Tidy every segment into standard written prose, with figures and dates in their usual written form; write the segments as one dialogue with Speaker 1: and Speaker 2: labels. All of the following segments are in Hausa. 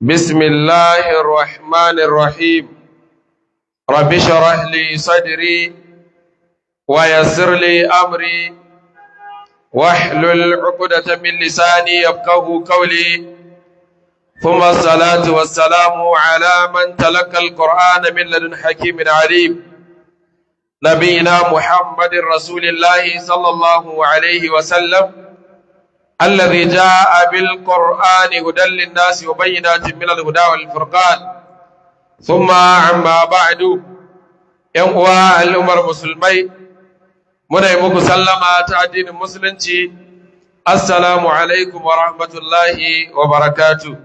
Speaker 1: بسم الله الرحمن الرحيم رب اشرح لي صدري ويسر لي أمري واحلل عقدة من لساني يفقهوا قولي ثم الصلاة والسلام على من تلقى القرآن من لدن حكيم عليم نبينا محمد رسول الله صلى الله عليه وسلم الذي جاء بالقرآن هدى للناس وبينات من الهدى والفرقان ثم عما بعد ينقوى الأمر مسلمي من يمك سلم تعدين المسلمين السلام عليكم ورحمة الله وبركاته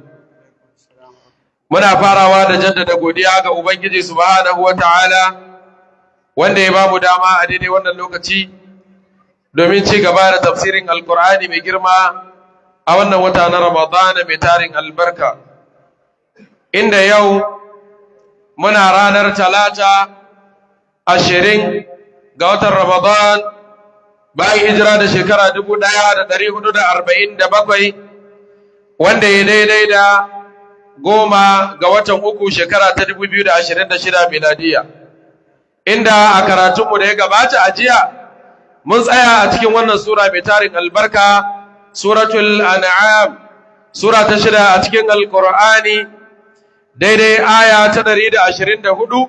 Speaker 1: muna farawa da jaddada godiya ga Ubangiji subhanahu wataala wanda ya bamu dama a daidai wannan lokaci domin ci gaba da tafsirin Alkur'ani mai girma a wannan wata na Ramadana mai tarin albarka inda yau muna ranar Talata 20 ga watan Ramadan bayan hijira da shekara 1447 wanda ya daidai da 10 ga watan uku shekara ta 2026 miladiya inda a karatunmu da ya gabata a jiya mun tsaya a cikin wannan sura mai tarin albarka suratul an'am sura ta 6 a cikin alqur'ani daidai aya ta 124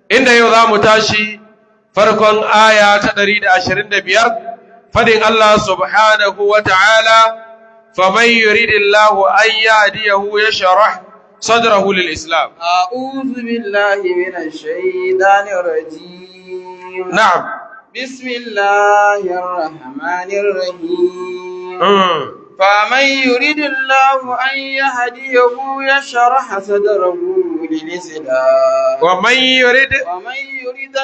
Speaker 1: inda yau za mu tashi farkon aya ta 125 fadin Allah subhanahu wa ta'ala faman yuridillahu an yahdiyahu yashrah sadrahu lil islam
Speaker 2: a'udhu billahi minash shaitanir rajim
Speaker 1: na'am
Speaker 2: بسم الله الرحمن الرحيم فمن يريد الله أن يهديه يشرح صدره للإسلام
Speaker 1: ومن يريد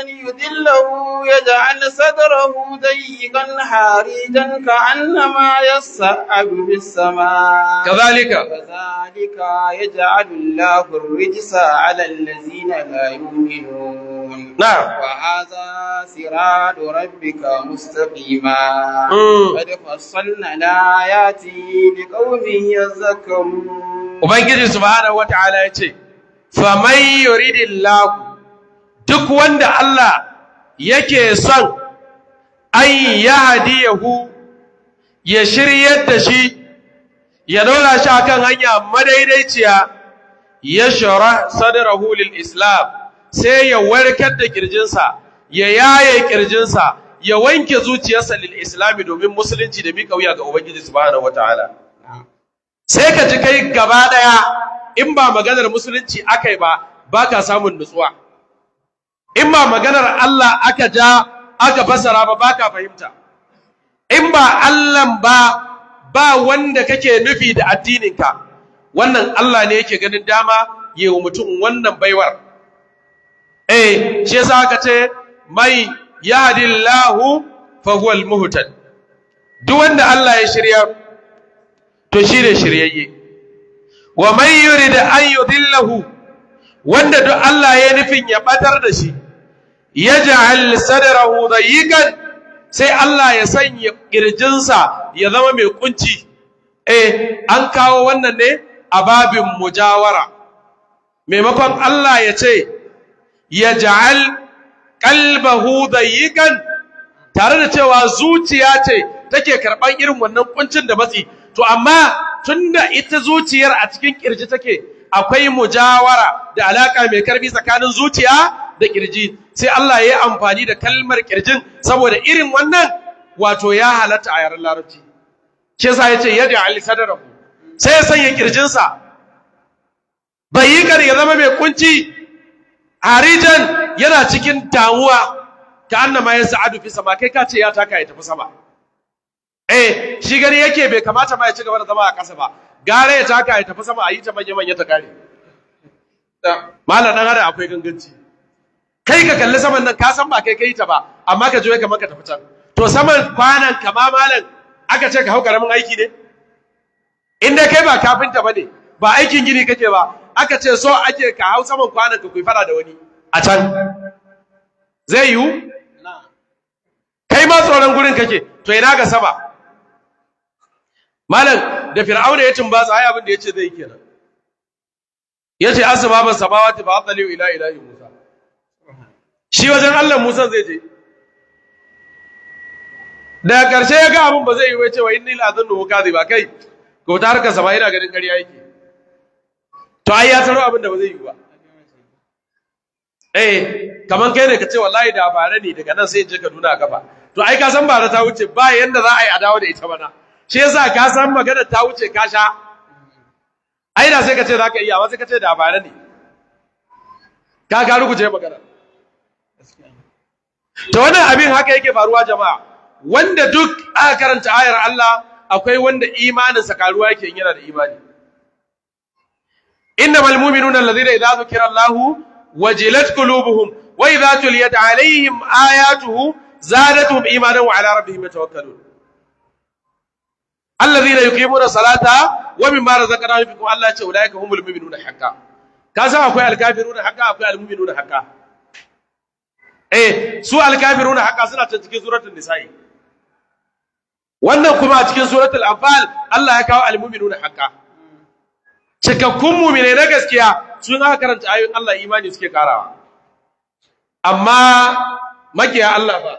Speaker 2: أن يضله يجعل صدره ضيقا حرجا كأنما يصعد في السماء
Speaker 1: كذلك
Speaker 2: يجعل الله الرجس على الذين لا يؤمنون
Speaker 1: نعم
Speaker 2: وهذا صراط ربك مستقيما قد فصلنا الآيات لقوم يذكرون
Speaker 1: ubangiji subhanahu wataala yace faman yuridillahu duk wanda Allah yake son an yahdiyahu ya shiryar da shi ya dora shi akan hanya madaidaiciya ya shara sadrahu lil islam sai ya warkar da kirjinsa ya yaye kirjinsa ya wanke zuciyarsa lil islami domin musulunci da mika wuya ga ubangiji subhanahu wataala sai ka ji kai gaba daya in ba maganar musulunci akai ba baka samun nutsuwa in ba maganar Allah aka ja aka fasara ba baka fahimta in ba Allah ba wanda kake nufi da addininka wannan Allah ne yake ganin dama yewa mutum wannan baiwar shi yasa aka ce mai yahdillahu fa huwal muhtad duk wanda Allah ya shirya to shine shiryayye wa man yurid an yudillahu wanda duk Allah ya nufin ya batar da shi yaj'al sadrahu dayiqan sai Allah ya sanya kirjinsa ya zama mai kunci an kawo wannan ne a babin mujawara maimakon Allah ya ce yaj'al qalbahu dayiqan tare da cewa zuciya ce take karban irin wannan kuncin da matsi to amma tunda ita zuciyar a cikin kirji take akwai mujawara da alaka mai karfi tsakanin zuciya da kirji sai Allah ya yi amfani da kalmar kirjin saboda irin wannan wato ya halatta a yaren larabci shi yasa yace yaj'al sadrahu sai ya sanya kirjinsa dayiqan ya zama mai kunci harijan yana cikin damuwa ka annama ya sa'adu fi sama kai ka ce ya taka ya tafi sama shi gani yake bai kamata ma ya ci gaba da zama a ƙasa ba gare ya taka ya tafi sama a yi ta manya ta kare malam dan hada akwai ganganci kai ka kalli saman nan ka san ba kai kai ta ba amma ka juye kamar ka tafi can to saman kwanan kama malam aka ce ka hau karamin aiki ne in dai kai ba kafinta bane ba aikin gini kake ba aka ce so ake ka hau saman kwanan ka kuyi fara da wani a can zai yiwu kai ma tsoron gurin kake to ina ga sama malam da fir'auna ya tumbatsa ai abin da yace zai kenan yace asbabas samawati fa ataliu ila ilahi Musa shi wajen Allah Musa zai je da karshe ya ga abin ba zai yi wace wa inni la zannu kadhiba kai ko ta harkar sama ina ganin ƙarya yake to ai ya taro abin da ba zai yi ba kaman kai ne ka ce wallahi da bare ne daga nan sai je Kaduna a kafa to ai ka san bare ta wuce ba yanda za a yi a dawo da ita bana shi yasa ka san magana ta wuce ka sha ai da sai ka ce zaka iya amma sai ka ce da bare ne ka ga ruguje magana to wannan abin haka yake faruwa jama'a wanda duk aka karanta ayar Allah akwai wanda imaninsa karuwa yake yana da imani innamal mu'minuna alladhina idza dhukira Allahu wajilat qulubuhum wa idza tuliyat alaihim ayatuhu zadatuhum imanan wa ala rabbihim yatawakkalun alladhina yuqimuna salata wa mimma razaqnahum yunfiqun Allah ya ce ulaika humul mu'minuna haqqan ka san akwai alkafiruna haqqan akwai almu'minuna haqqan su alkafiruna haqqan suna cikin suratul nisa'i wannan kuma a cikin suratul anfal Allah ya kawo almu'minuna haqqan cikakkun mu'mine na gaskiya sun aka karanta ayoyin Allah imani suke karawa amma makiya Allah ba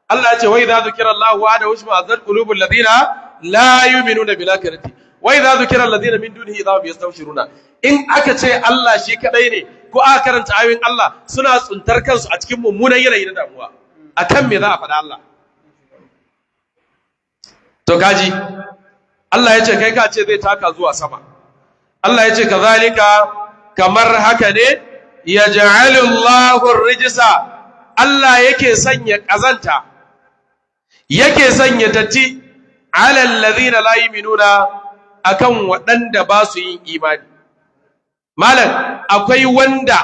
Speaker 1: Allah ya ce wa idza zukira Allah wa da washma azal qulubul ladina la yu'minuna bil akhirati wa idza zukira alladhina min dunihi idza hum yastawshiruna in aka ce Allah shi kadai ne ko aka karanta ayoyin Allah suna tsuntar kansu a cikin mummunan yanayi na damuwa akan me za a faɗa Allah to kaji Allah ya ce kai ka ce zai taka zuwa sama Allah ya ce kazalika kamar haka ne yaj'alu Allahu ar-rijsa Allah yake sanya kazanta yake sanya datti ala alladhina la yu'minuna akan waɗanda ba su yin imani malam akwai wanda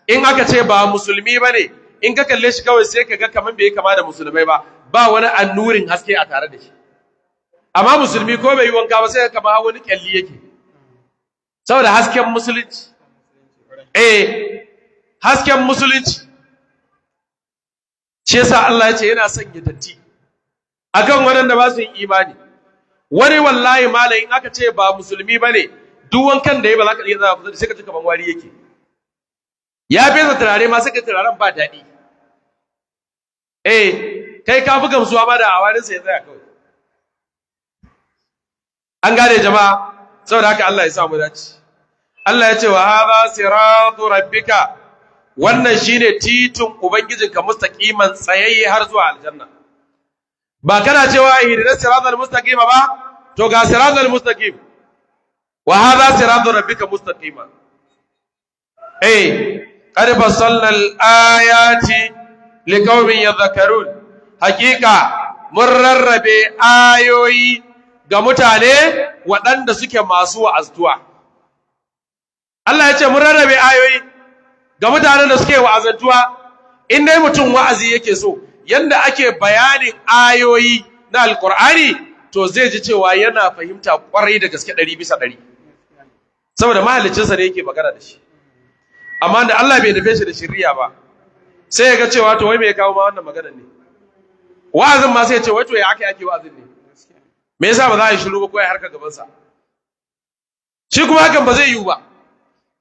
Speaker 1: in aka ce ba musulmi bane in ka kalle shi kawai sai kaga kaman bai kama da musulmai ba wani annurin haske a tare da shi amma musulmi ko bai yi wanka ba sai ka kama wani kyalli yake saboda hasken musulunci hasken musulunci shi yasa Allah ya ce yana sanya datti akan waɗanda ba su yin imani wani wallahi malai in aka ce ba musulmi bane duk wankan da yayi ba za ka iya zama kusa da sai ka ji kaman wari yake ya fesa turare ma sai ka turaren ba daɗi kai ka fi gamsuwa ma da awarin sa ya tsaya kawai an gane jama'a saboda haka Allah ya sa mu dace Allah ya ce wa hadha siratu rabbika wannan shine titin ubangijinka mustaqiman tsayayye har zuwa aljanna ba kana cewa ihdinas siratal mustaqima ba to ga siratal mustaqim wa hadha siratu rabbika mustaqima qad fassalna al-ayati liqaumin yadhakkarun hakika mun rarrabe ayoyi ga mutane waɗanda suke masu wa'aztuwa Allah ya ce mun rarrabe ayoyi ga mutanen da suke wa'azantuwa in dai mutum wa'azi yake so yanda ake bayanin ayoyi na alqur'ani to zai ji cewa yana fahimta kwarai da gaske 100% saboda mahallicinsa ne yake magana da shi amma da Allah bai nufe shi da shiriya ba sai ya ga cewa to wai me ya kawo ma wannan maganar ne wa'azin ma sai ya ce wai to ya ake wa'azin ne me yasa ba za a yi shiru ba ko ya harka gaban sa shi kuma hakan ba zai yiwu ba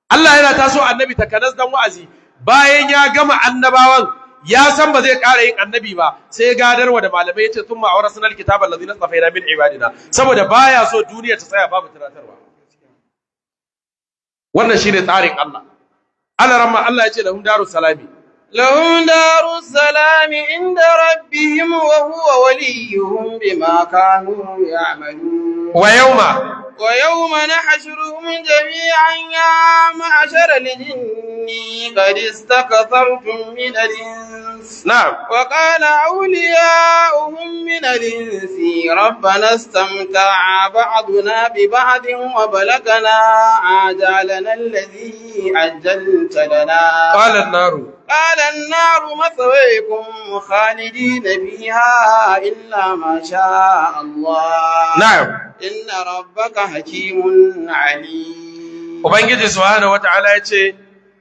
Speaker 1: Allah yana taso annabi takanas dan wa'azi bayan ya gama annabawan ya san ba zai ƙara yin annabi ba sai ya gadarwa da malamai yace thumma awrasnal kitaba allazina safaina min ibadina saboda baya so duniya ta tsaya babu tunatarwa wannan shine tsarin Allah Allah ramma Allah yace lahum darus salami
Speaker 2: لهم دار السلام عند ربهم وهو وليهم بما كانوا يعملون ويوم نحشرهم جميعا يا معشر الجن قد استكثرتم من الإنس
Speaker 1: نعم
Speaker 2: وقال أولياؤهم من الإنس ربنا استمتع بعضنا ببعض وبلغنا آجالنا الذي أجلت لنا قال النار مثويكم خالدين فيها إلا ما شاء الله
Speaker 1: نعم
Speaker 2: إن ربك حكيم عليم
Speaker 1: وبنجي سبحانه وتعالى يقول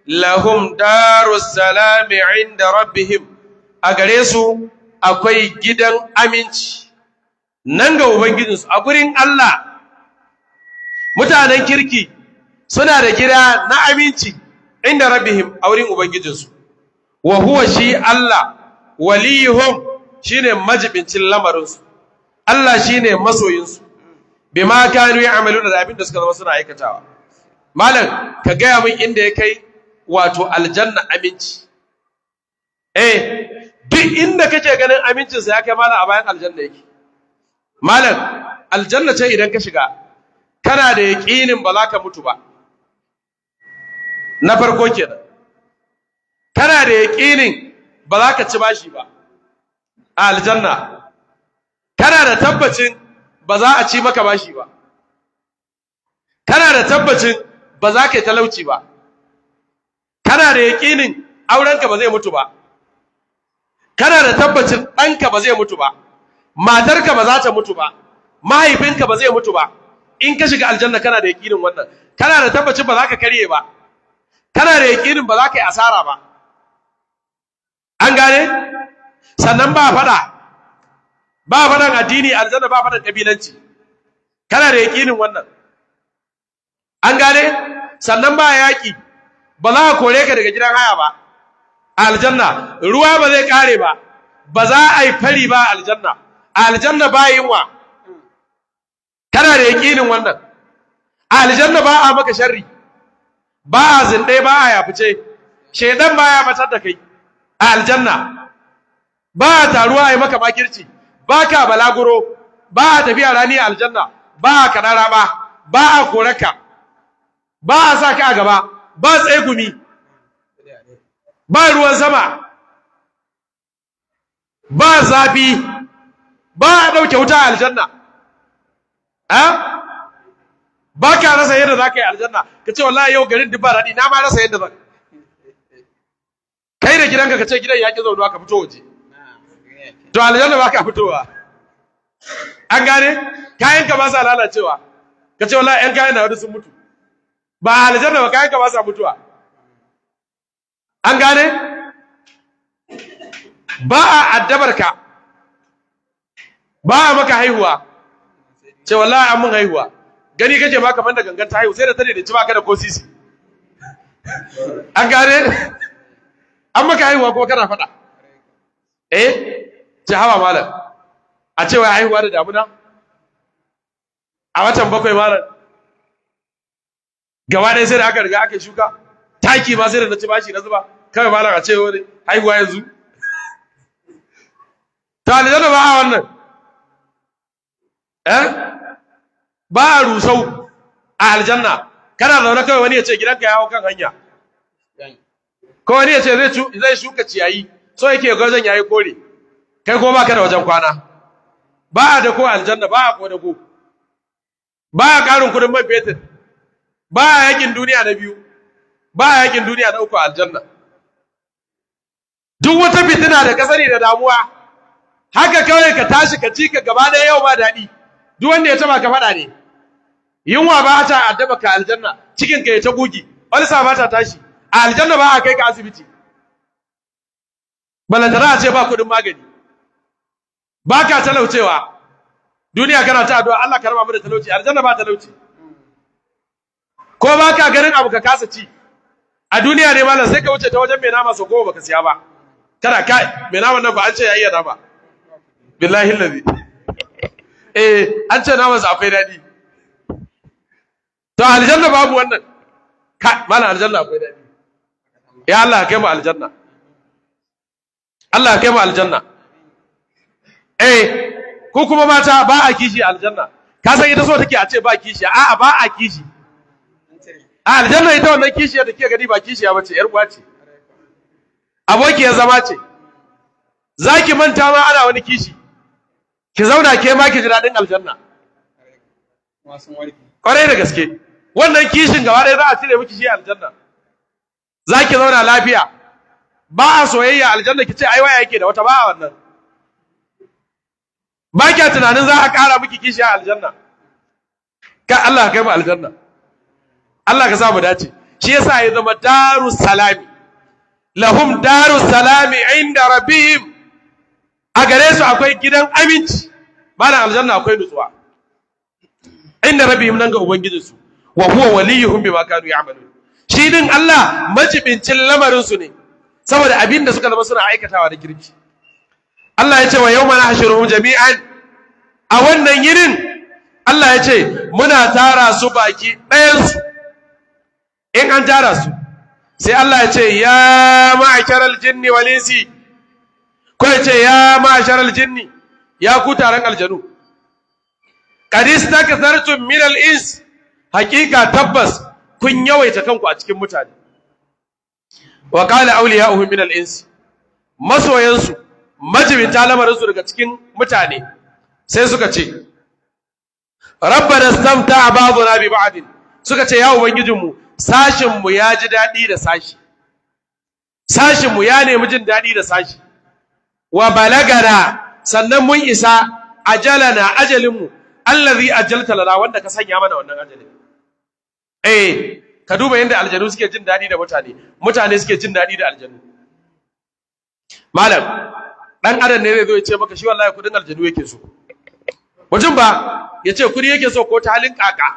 Speaker 1: لهم دار السلام عند ربهم أغريسو akwai gidan aminci nan ga ubangijinsu a gurin Allah mutanen kirki suna da gida na aminci inda rabbihim a wurin ubangijinsu wa huwa shi Allah waliyuhum shine majibincin lamarinsu Allah shine masoyinsu bima kanu ya'maluna da abin da suka zama suna aikatawa malam ka gaya min inda ya kai wato aljanna aminci duk inda kake ganin amincinsa ya kai malam a bayan aljanna yake malam aljanna ce idan ka shiga kana da yaƙinin ba za ka mutu ba na farko kenan kana da yaƙinin ba za ka ci bashi ba a aljanna kana da tabbacin ba za a ci maka bashi ba kana da tabbacin ba za ka yi talauci ba kana da yaƙinin aurenka ba zai mutu ba kana da tabbacin ɗanka ba zai mutu ba matarka ba za ta mutu ba mahaifinka ba zai mutu ba in ka shiga aljanna kana da yaƙinin wannan kana da tabbacin ba za ka karye ba kana da yaƙinin ba za ka yi asara ba an gane sannan ba faɗan addini aljanna ba faɗan ƙabilanci kana da yaƙinin wannan an gane sannan ba yaƙi ba za ka kore ka daga gidan haya ba a aljanna ruwa ba zai ƙare ba ba za a yi fari ba a aljanna ba yunwa kana da yaƙinin wannan a aljanna ba a maka sharri ba a zinde ba a yafice shedan ba ya matar da kai a aljanna ba a taruwa a yi maka makirci ba ka balaguro ba a tafiya rani a aljanna ba a kadara ba a koraka ba a sa ka a gaba ba tsegumi ba ruwan sama ba zafi ba a ɗauke wuta a aljanna ba ka rasa yadda za ka yi aljanna ka ce wallahi yau garin duk ba daɗi na ma rasa yadda zan kai da gidanka ka ce gidan ya ƙi zaunuwa ka fito waje to aljanna ba ka fitowa an gane kayanka ba sa lalacewa ka ce wallahi 'yan kayan na wani sun mutu ba aljanna ba kayanka ba sa mutuwa an gane ba a addabarka ba a maka haihuwa ce wallahi an mun haihuwa gani kake ma kamar da gangan ta haihu sai da tare da ci baka da ko sisi an gane an maka haihuwa kuma kana faɗa ce hawa malam a ce wai haihuwa da damuna a watan 7 malam gaba ɗaya sai da aka riga aka shuka taki ma sai da na ci bashi na zuba kawai malam a ce wani haihuwa yanzu ta aljanna ba a wannan ba a rusau a aljanna kana zaune kawai wani ya ce gidanka ya hau kan hanya ko wani ya ce zai shuka ciyayi so yake wajen yayi kore kai ko baka da wajen kwana ba a da ko aljanna ba a ko da ko ba a karin kudin man fetur ba a yakin duniya na biyu ba a yakin duniya na uku aljanna duk wata fitina da kasari da damuwa haka kawai ka tashi ka ci ka gaba da yau ba daɗi duk wanda ya taba ka faɗa ne yunwa ba ta addaba ka aljanna cikin ka ya ta gugi walsa ba ta tashi a aljanna ba a kai ka asibiti balantana a ce ba kudin magani ba ka talaucewa duniya kana ta addu'a Allah ka raba mu da talauci aljanna ba talauci ko ba ka ganin abu ka kasa ci a duniya ne malam sai ka wuce ta wajen mai nama so goma baka siya ba kana kai mai naman nan ba an ce ya iya nama billahi allazi an ce naman sa akwai dadi to aljanna babu wannan malam aljanna akwai dadi ya Allah kai mu aljanna Allah kai mu aljanna ko kuma mata ba a kishi aljanna ka san ita so take a ce ba kishi a'a ba a kishi a aljanna ita wannan kishiya da ke gani ba kishiya bace yar uwa ce abokiyar zama ce zaki manta ma ana wani kishi ki zauna ke ma ki ji dadin aljanna kwarai da gaske wannan kishin gaba ɗaya za a cire miki shi aljanna zaki zauna lafiya ba a soyayya aljanna ki ce ai waya yake da wata ba a wannan ba kya tunanin za a ƙara miki kishi a aljanna ka Allah kai mu aljanna Allah ka sa mu dace shi yasa ya zama darus salami lahum darus salami inda rabbihim a gare su akwai gidan aminci malam aljanna akwai nutsuwa inda rabbihim nan ga ubangijinsu wa huwa waliyuhum bima kanu ya'malun shi din Allah majibincin lamarin su ne saboda abin da suka zama suna aikatawa da kirki Allah ya ce wa yawma nahshuruhum jami'an a wannan yinin Allah ya ce muna tara su baki ɗayan su in an tara su sai Allah ya ce ya ma'asharal jinni wal insi ko ya ce ya ma'asharal jinni ya ku taron aljanu qad istakthartum min al ins hakika tabbas kun yawaita kanku a cikin mutane wa qala awliya'uhum min al ins masoyansu majibinta lamarinsu daga cikin mutane sai suka ce rabbana istamta'a ba'duna bi ba'd suka ce ya ubangijinmu sashin mu ya ji dadi da sashi sashin mu ya nemi jin dadi da sashi wa balagana sannan mun isa ajalana ajalinmu allazi ajalta lana wanda ka sanya mana wannan ajalin ka duba yanda aljanu suke jin dadi da mutane suke jin dadi da aljanu malam dan adam ne zai zo ya ce maka shi wallahi kudin aljanu yake so mutum ba ya ce kudi yake so ko ta halin kaka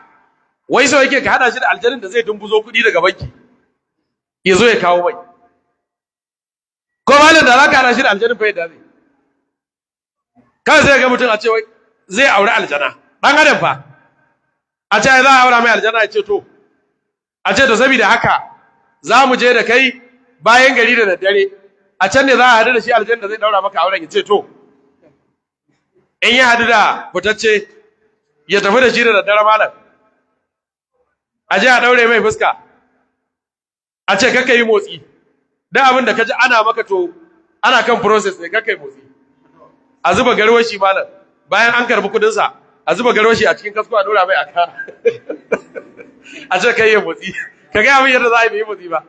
Speaker 1: wai so yake ka hada shi da aljanin da zai dumbuzo kudi daga banki ya zo ya kawo mai ko malam da zaka hada shi da aljanin fa yadda zai kai sai ga mutum a ce wai zai aure aljana dan adam fa a ce za a aura mai aljana ya ce to a ce to saboda haka za mu je da kai bayan gari da daddare a can ne za a hadu da shi aljanna zai daura maka auren ya ce to in ya hadu da fitacce ya tafi da shi da daddare malam a je a daure mai fuska a ce kakka yi motsi da abin da kaji ana maka to ana kan process ne kakka yi motsi a zuba garwashi malam bayan an karbi kudin sa a zuba garwashi a cikin kasko a daura mai aka a ce kai yi motsi ka ga abin yadda za a yi motsi ba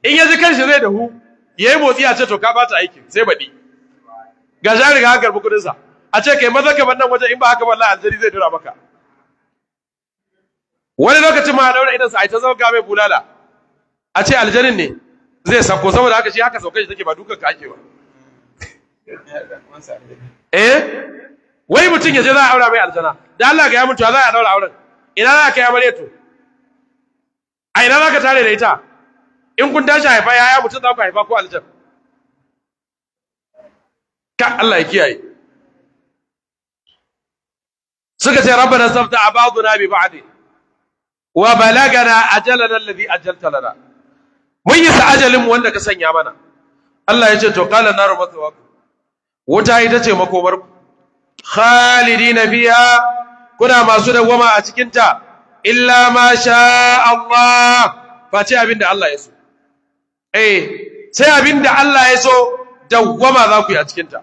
Speaker 1: in ya ji kanshi zai dahu yayi motsi a ce to ka bata aikin sai baɗi ga jari ga hankar kudin sa a ce kai maza ka nan waje in ba haka wallahi aljari zai dura maka wani lokacin ma daura idan sa ai ta zauka mai bulala a ce aljarin ne zai sako saboda haka shi haka saukar shi take ba dukan ka ake ba wai mutum ya je za a aura mai aljana da Allah ga ya mutu za a daura auren ina za ka yi amare to a ina za ka tare da ita in kun tashi haifa yaya mutum za ku haifa ko aljan ka Allah ya kiyaye suka ce rabbana safta ba'duna bi ba'd wa balagana ajalana alladhi ajalta lana mun yi ajalin mu wanda ka sanya mana Allah ya ce to qala naru maswaq wuta ita ce makomar ku khalidina fiha kuna masu dawama a cikin ta illa ma sha Allah face abinda Allah ya so sai abinda Allah ya so dawwama za ku yi a cikin ta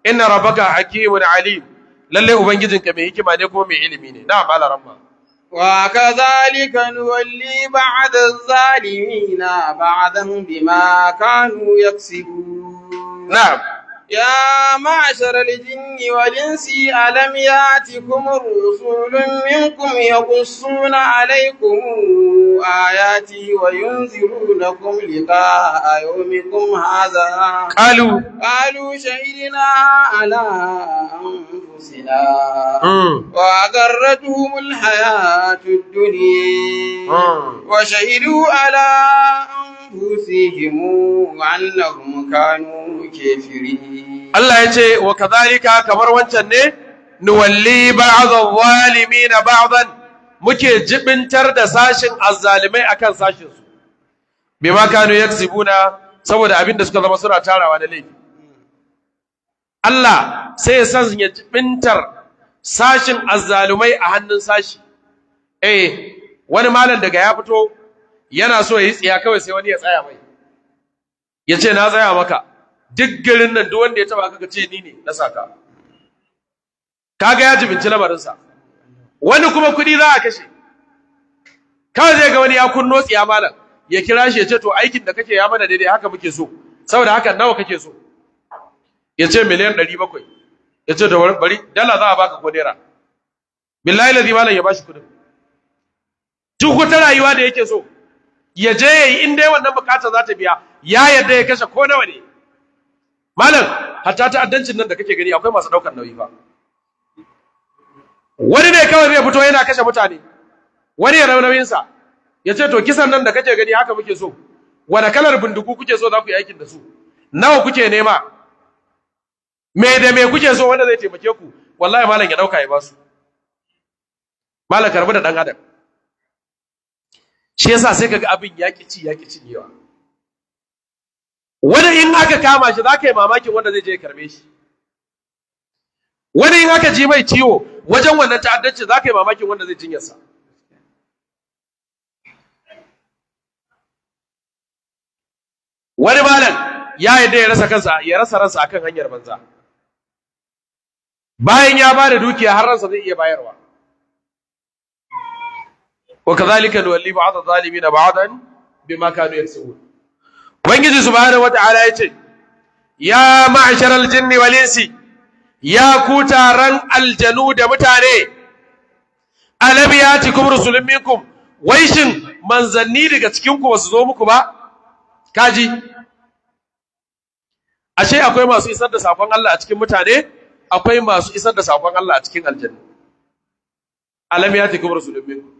Speaker 1: inna rabbaka hakimun alim lalle ubangijinka mai hikima ne kuma mai ilimi ne na mala ramma
Speaker 2: wa kadhalika nuwalli ba'd az-zalimin ba'dan bima kanu yaksibun
Speaker 1: na'am
Speaker 2: يا معشر الجن والإنس ألم يأتكم رسل منكم يقصون عليكم آياتي وينذرونكم لقاء يومكم هذا قالوا شهدنا على أنفسنا وأغرتهم الحياة الدنيا وشهدوا على أنفسهم أنهم كانوا كافرين
Speaker 1: Allah ya ce wa kadhalika kamar wancan ne nuwalli ba'd adh-dhalimin ba'dan muke jibintar da sashin azzalimai akan sashin su bima kanu yaksibuna saboda abinda suka zama suna tarawa da laifi Allah sai ya san ya jibintar sashin azzalumai a hannun sashi wani malam daga ya fito yana so ya yi tsiya kawai sai wani ya tsaya mai ya ce na tsaya maka duk garin nan duk wanda ya taba ka ce ni ne na saka kaga ya jibinci lamarinsa wani kuma kudi za a kashe kawai zai ga wani ya kunno tsiya malam ya kira shi ya ce to aikin da kake ya mana daidai haka muke so saboda haka nawa kake so ya ce miliyan 700 ya ce to bari dala za a baka ko naira billahi lazi malam ya bashi kudin duk wata rayuwa da yake so ya je yayi in dai wannan bukata za ta biya ya yadda ya kashe ko nawa ne malam hatta ta'addancin nan da kake gani akwai masu daukar nauyi fa wani ne kawai zai fito yana kashe mutane wani ya raunawinsa ya ce to kisan nan da kake gani haka muke so, wani kalar bindigu kuke so za ku yi aikin da su, nawa kuke nema, me da me kuke so wanda zai taimake ku, wallahi malam ya dauka ya ba su. Malam karbi da dan adam. Shi yasa sai kaga abin yaki ci yawa. Wani in aka kama shi zaka yi mamakin wanda zai je ya karbe shi. Wani in aka ji mai ciwo wajen wannan ta'addanci zaka yi mamakin wanda zai jinyar sa. Wani malam ya yadda ya rasa ransa akan hanyar banza. Bayan ya bada dukiya har ransa zai iya bayarwa. Wa kadhalika nuwalli ba'd adh-dhalimin ba'dan bima kanu yaksubun. Ubangiji subhanahu wata'ala yace ya ma'sharal jinni wal insi, ya ku taron aljanu da mutane, alam yatikum rusulun minkum, wai shin manzanni daga cikin ku basu zo muku ba? Kaji, ashe akwai masu isar da sakon Allah a cikin mutane, akwai masu isar da sakon Allah a cikin aljanna. Alam yatikum rusulun minkum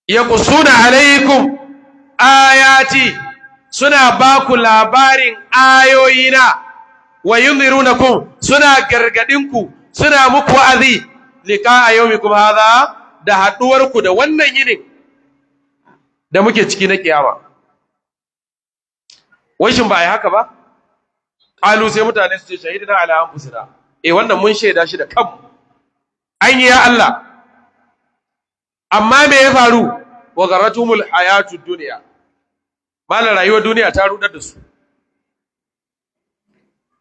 Speaker 1: yaqussuna alaykum ayati, suna ba ku labarin ayoyina, wa yunzirunakum, suna gargadin ku, suna muku wa'azi, liqa yawmikum hadha, da haduwar ku da wannan yinin da muke ciki na kiyama. Wai shin ba ai haka ba? Qalu, sai mutane su ce shahidina ala anfusina, wannan mun shaida shi da kanmu, an yi ya Allah. Amma me ya faru? Wa garatumul hayatud dunya, malan rayuwar duniya ta rudar da su.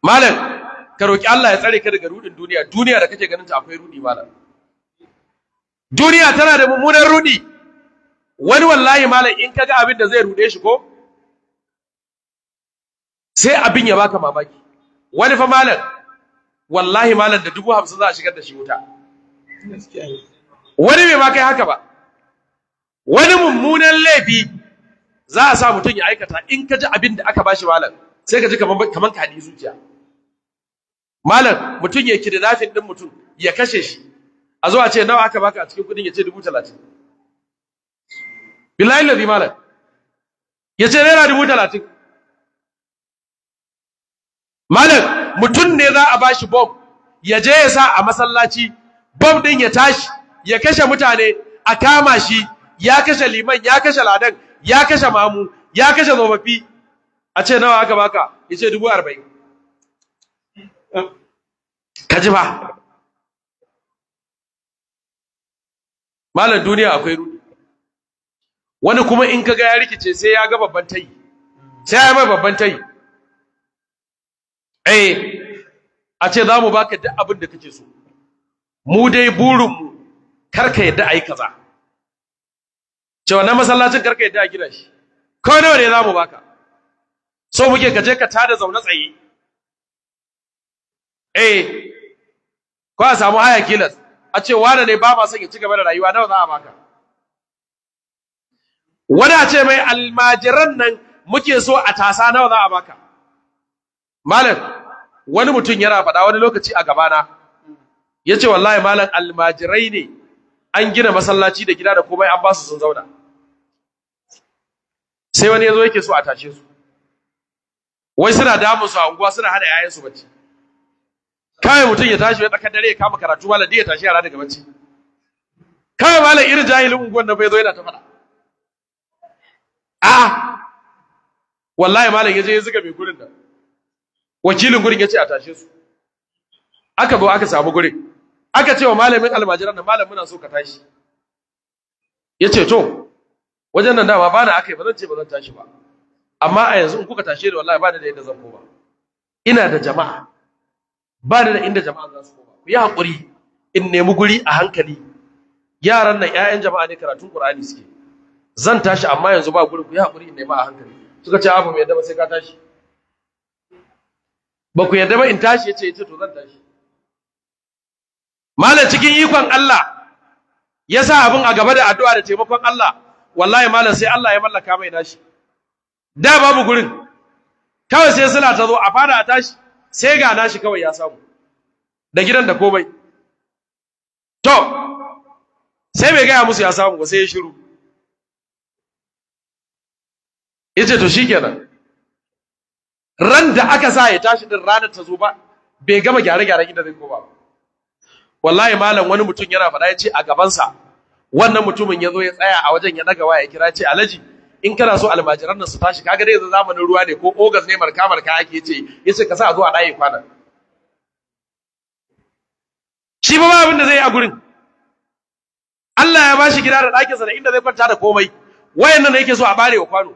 Speaker 1: Malan ka roki Allah ya tsare ka daga rudin duniya. Duniya da kake ganin ta akwai rudi malan. Duniya tana da mummunan rudi. Wani wallahi malan in kaga abin da zai rude shi ko sai abin ya baka mamaki. Wani fa malan wallahi malan da 50,000 za a shigar da shi wuta. Wani bai ma kai haka ba. Wani mummunan laifi za a sa mutum ya aikata, in ka ji abin da aka bashi malam sai ka ji kaman ka hadi zuciya. Malam mutum ya kidnapping din mutum ya kashe shi, a zo a ce nawa aka baka a cikin kudin, ya ce 30,000. Billahi lazi malam ya ce naira 30,000. Malam mutum ne za a bashi bomb ya je ya sa a masallaci, bomb din ya tashi ya kashe mutane, a kama shi, ya kashe liman, ya kashe ladan, ya kashe mamu, ya kashe tsofaffi, a ce nawa aka baka, ya ce 40,000. Ka ji ba? Malam duniya akwai rudi. Wani kuma in kaga ya rikice sai ya ga babban tayi, sai ya mai babban tayi. A ce za mu baka duk abin da kake so, mu dai burinmu karka yadda a yi kaza, cewa na masallacin karka yadda a gina shi, kawai nawa ne za mu baka, so muke kaje ka tada zaune tsaye. Ko a samu haya kilas, a ce wane ne ba ma son ya ci gaba da rayuwa, nawa za a baka. Wani a ce mai almajiran nan muke so a tasa, nawa za a baka. Malam wani mutum yana faɗa wani lokaci a gabana, ya ce wallahi malam almajirai ne, an gina masallaci da gida da komai an ba su sun zauna, sai wani ya zo yake so a tashe su, wai suna damun su a unguwa, suna hana yayansu bacci. Kawai mutum ya tashi ya tsakar dare ya kama karatu malam, da ya tashi yara daga bacci. Kawai malam irin jahilin unguwan nan bai zo yana ta faɗa. Wallahi malam ya je ya zuga mai gurin da wakilin gurin ya ce a tashe su. Aka zo aka samu gurin, aka ce wa malamin almajiran nan, malam muna so ka tashi. Ya ce to wajen nan dama bana aka yi, ba zan ce ba zan tashi ba, amma a yanzu in kuka tashe da wallahi bani da inda zan koma, ina da jama'a, bani da inda jama'a za su koma, ku yi haƙuri in nemi guri a hankali. Yaran nan 'ya'yan jama'a ne, karatun Qur'ani suke, zan tashi amma yanzu ba gurin, ku yi haƙuri in nemi a hankali. Suka ce abu mai yadda ba sai ka tashi. Ba ku yadda ba in tashi? Ya ce to zan tashi. Malam cikin ikon Allah ya sa abin a gaba da addu'a da taimakon Allah, wallahi malam sai Allah ya mallaka mai nashi. Da babu gurin, kawai sai suna ta zo a fara a tashi, sai ga nashi kawai ya samu, da gidan da komai. to sai bai gaya musu ya samu ba sai ya shiru yace to shikenan ran da aka sa ya tashi din ranar ta zo ba bai gama gyare-gyaren inda zai koma ba wallahi malam wani mutum yana faɗa ya ce a gabansa wannan mutumin ya zo ya tsaya a wajen ya daga waya ya kira ce alhaji in kana so almajiran nan su tashi kaga dai yanzu zamanin ruwa ne ko ogas ne marka ake yace ka sa a zo a ɗaye kwana shi ba abin da zai yi a gurin Allah ya bashi gida da ɗakinsa da inda zai kwanta da komai wayannan da yake so a bare wa kwano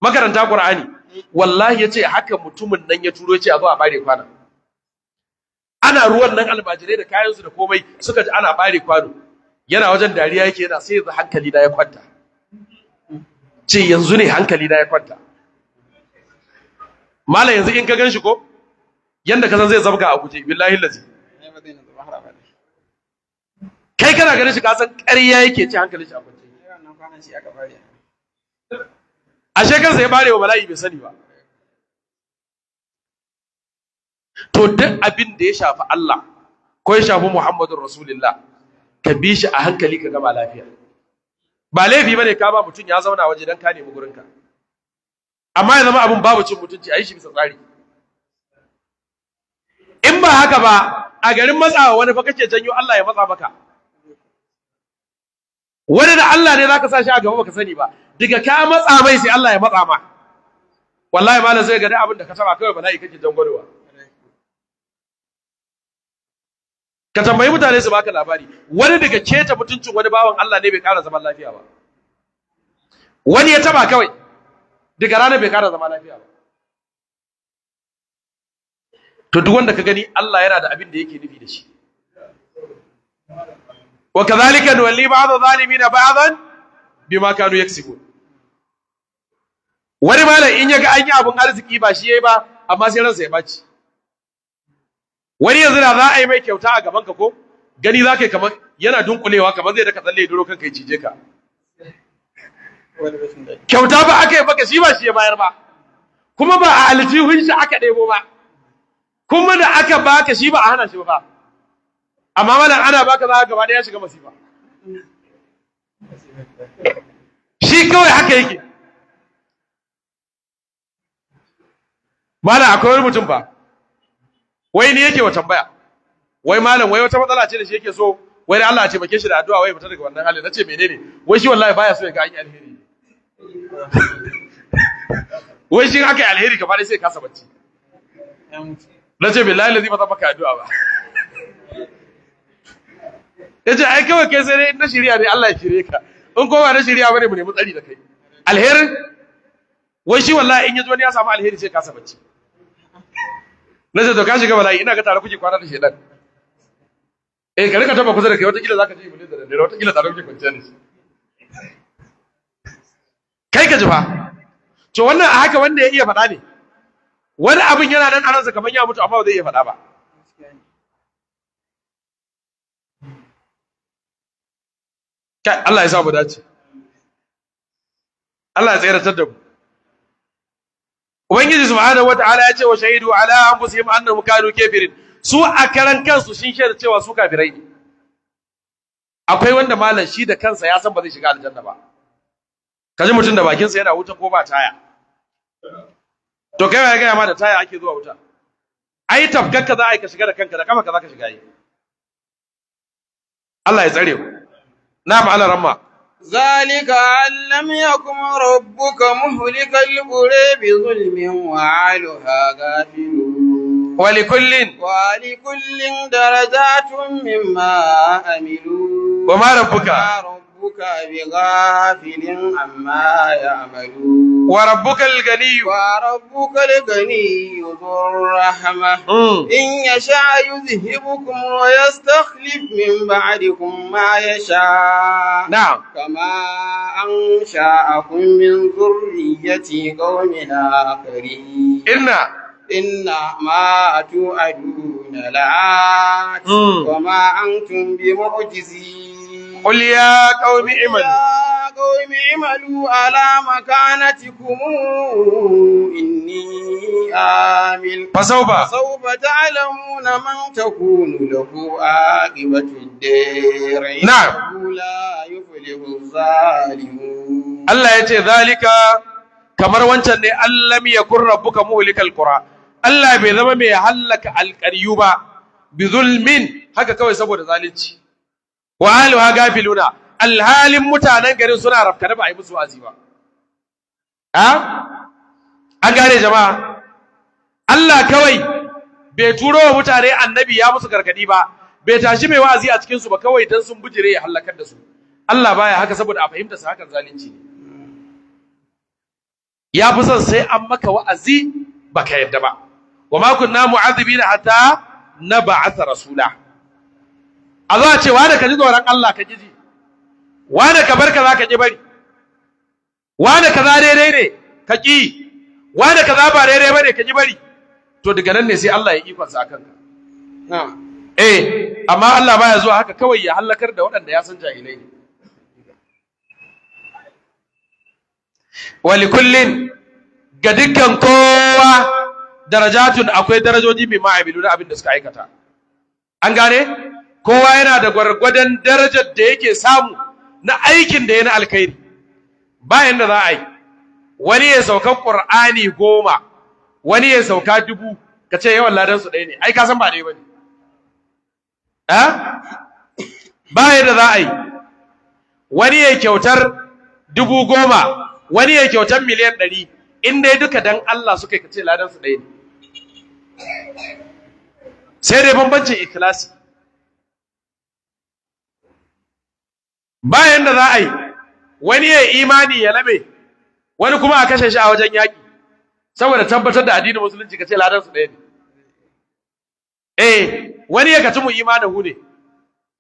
Speaker 1: makaranta Qur'ani wallahi yace haka mutumin nan ya turo yace a zo a bare kwana ana ruwan nan almajirai da kayan su da komai suka ji ana bare kwano yana wajen dariya yake yana sai yanzu hankali na ya kwanta ce yanzu ne hankali na ya kwanta mallam yanzu in ka ganshi ko yanda ka san zai zabga a guje billahi lazi kai kana ganin shi ka san ƙarya yake ci hankalin shi a kwance ashe kansa ya bare wa bala'i bai sani ba to duk abin da ya shafi Allah ko ya shafi Muhammadur Rasulullah ka bi shi a hankali ka gama lafiya ba laifi bane ka ba mutum ya zauna waje dan ka nemi gurinka amma ya zama abin babu cin mutunci a yi shi bisa tsari in ba haka ba a garin matsawa wani fa kake janyo Allah ya matsa maka wani da Allah ne zaka sa shi a gaba baka sani ba daga ka matsa mai sai Allah ya matsa ma wallahi malam sai ga da abin da ka taba kawai bala'i kake jangwalowa ka tambayi mutane su baka labari wani daga keta mutuncin wani bawan Allah ne bai kara zaman lafiya ba wani ya taba kawai daga ranar bai kara zaman lafiya ba to duk wanda ka gani Allah yana da abin da yake nufi da shi wa kadhalika nuwalli ba'd adh-dhalimin ba'dan bima kanu yaksibun wani malam in yaga an yi abun arziki ba shi yayi ba amma sai ransa ya baci wani yanzu da za a yi mai kyauta a gaban ka ko gani za ka yi kamar yana dunkulewa kamar zai daka tsalle duro kanka ya cije ka kyauta ba aka yi baka shi ba shi ya bayar ba kuma ba a aljihun shi aka ɗebo ba kuma da aka baka shi ba a hana shi ba amma malam ana baka za ka gaba ɗaya ya shiga masifa shi kawai haka yake malam akwai wani mutum ba wai ne yake wa tambaya wai malam wai wata matsala ce da shi yake so wai da Allah ya taimake shi da addu'a wai fita daga wannan halin nace menene wai shi wallahi baya so ya ga an yi alheri wai shi aka yi alheri gaba dai sai kasa bacci nace billahi lazi ba zan maka addu'a ba yace ai kawai kai sai dai na shirya ne Allah ya shirye ka in kowa na shirya bane mu nemi tsari da kai alherin wai shi wallahi in yaji wani ya samu alheri sai kasa bacci nace to ka shiga bala'i ina ga tare kuke kwana da shedan ka rika taba kusa da kai wata kila zaka je iblis da dare wata kila tare kuke kwanciya ne kai ka ji fa to wannan a haka wanda ya iya faɗa ne wani abin yana nan a ransa kamar ya mutu amma ba zai iya faɗa ba kai Allah ya sa mu dace Allah ya tsayar da mu Ubangiji subhanahu wataala ya ce wa shahidu ala anfusihim annahum kanu kafirin su a karan kansu sun shaida cewa su kafirai ne akwai wanda malam shi da kansa ya san ba zai shiga aljanna ba kaji mutum da bakin sa yana wuta ko ba taya to kai ya ga ma da taya ake zuwa wuta ai tafkakka za a yi ka shiga da kanka da kafa ka za ka shiga yi Allah ya tsare mu na'am ala ramma
Speaker 2: ذلك أن لم يكن ربك مهلك القرى بظلم وأهلها غافلون ولكل درجات مما عملوا
Speaker 1: وما ربك
Speaker 2: بغافل عما يعملون
Speaker 1: وربك الغني
Speaker 2: ذو الرحمة إن يشاء يذهبكم ويستخلف من بعدكم ما يشاء
Speaker 1: نعم
Speaker 2: كما أنشأكم من ذرية قوم آخرين إن ما توعدون لآت وما أنتم بمعجزين
Speaker 1: قل يا قوم اعملوا
Speaker 2: قوم اعملوا على مكانتكم إني عامل
Speaker 1: فسوف
Speaker 2: تعلمون من تكون له عاقبة الدار
Speaker 1: نعم.
Speaker 2: لا يفلح الظالمون.
Speaker 1: Allah ya ce zalika kamar wancan ne allam yakun rabbuka muhlikal qura. Allah bai zama mai halaka alqaryu ba bi zulmin haka kawai saboda zalunci. Wa ahluha gafiluna alhalin mutanen garin suna rafkana ba a yi musu wa'azi ba. An gane jama'a Allah kawai bai turo wa mutane annabi ya musu gargadi ba, bai tashi mai wa'azi a cikin su ba kawai dan sun bujire ya halakar da su. Allah baya haka saboda a fahimta sa hakan zalunci ne. Ya fi son sai an maka wa'azi baka yadda ba. Wa ma kunna mu'adhibina hatta nab'atha rasula. A zo a ce wa da ka ji tsoron Allah ka ji, wa da ka bar kaza ka ji bari, wa da kaza daidai ne ka ki, wa da kaza ba daidai bane ka ji bari. To daga nan ne sai Allah ya ikon sa akan ka. Amma Allah baya zuwa haka kawai ya halakar da waɗanda ya san jahilai ne. Walikullin ga dukkan kowa darajatun akwai darajoji mai ma'amilu na abin da suka aikata. An gane? Kowa yana da gwargwadon darajar da yake samu na aikin da ya na alkhairi. Bayan da za a yi, wani ya sauka Ƙur'ani 10, wani ya sauka 1000, ka ce yawan ladan su ɗaya ne, ai ka san ba ɗaya ba ne. Bayan da za a yi, wani ya kyautar 10,000, wani ya kyautar miliyan 100, in dai duka dan Allah suka yi kace ladan su ɗaya ne. Sai dai bambancin ikhlasi. Bayan da za a yi, wani ya imani ya labe, wani kuma a kashe shi a wajen yaƙi, saboda tabbatar da addinin musulunci kace ladan su ɗaya ne. Wani ya kaci mu imanahu ne,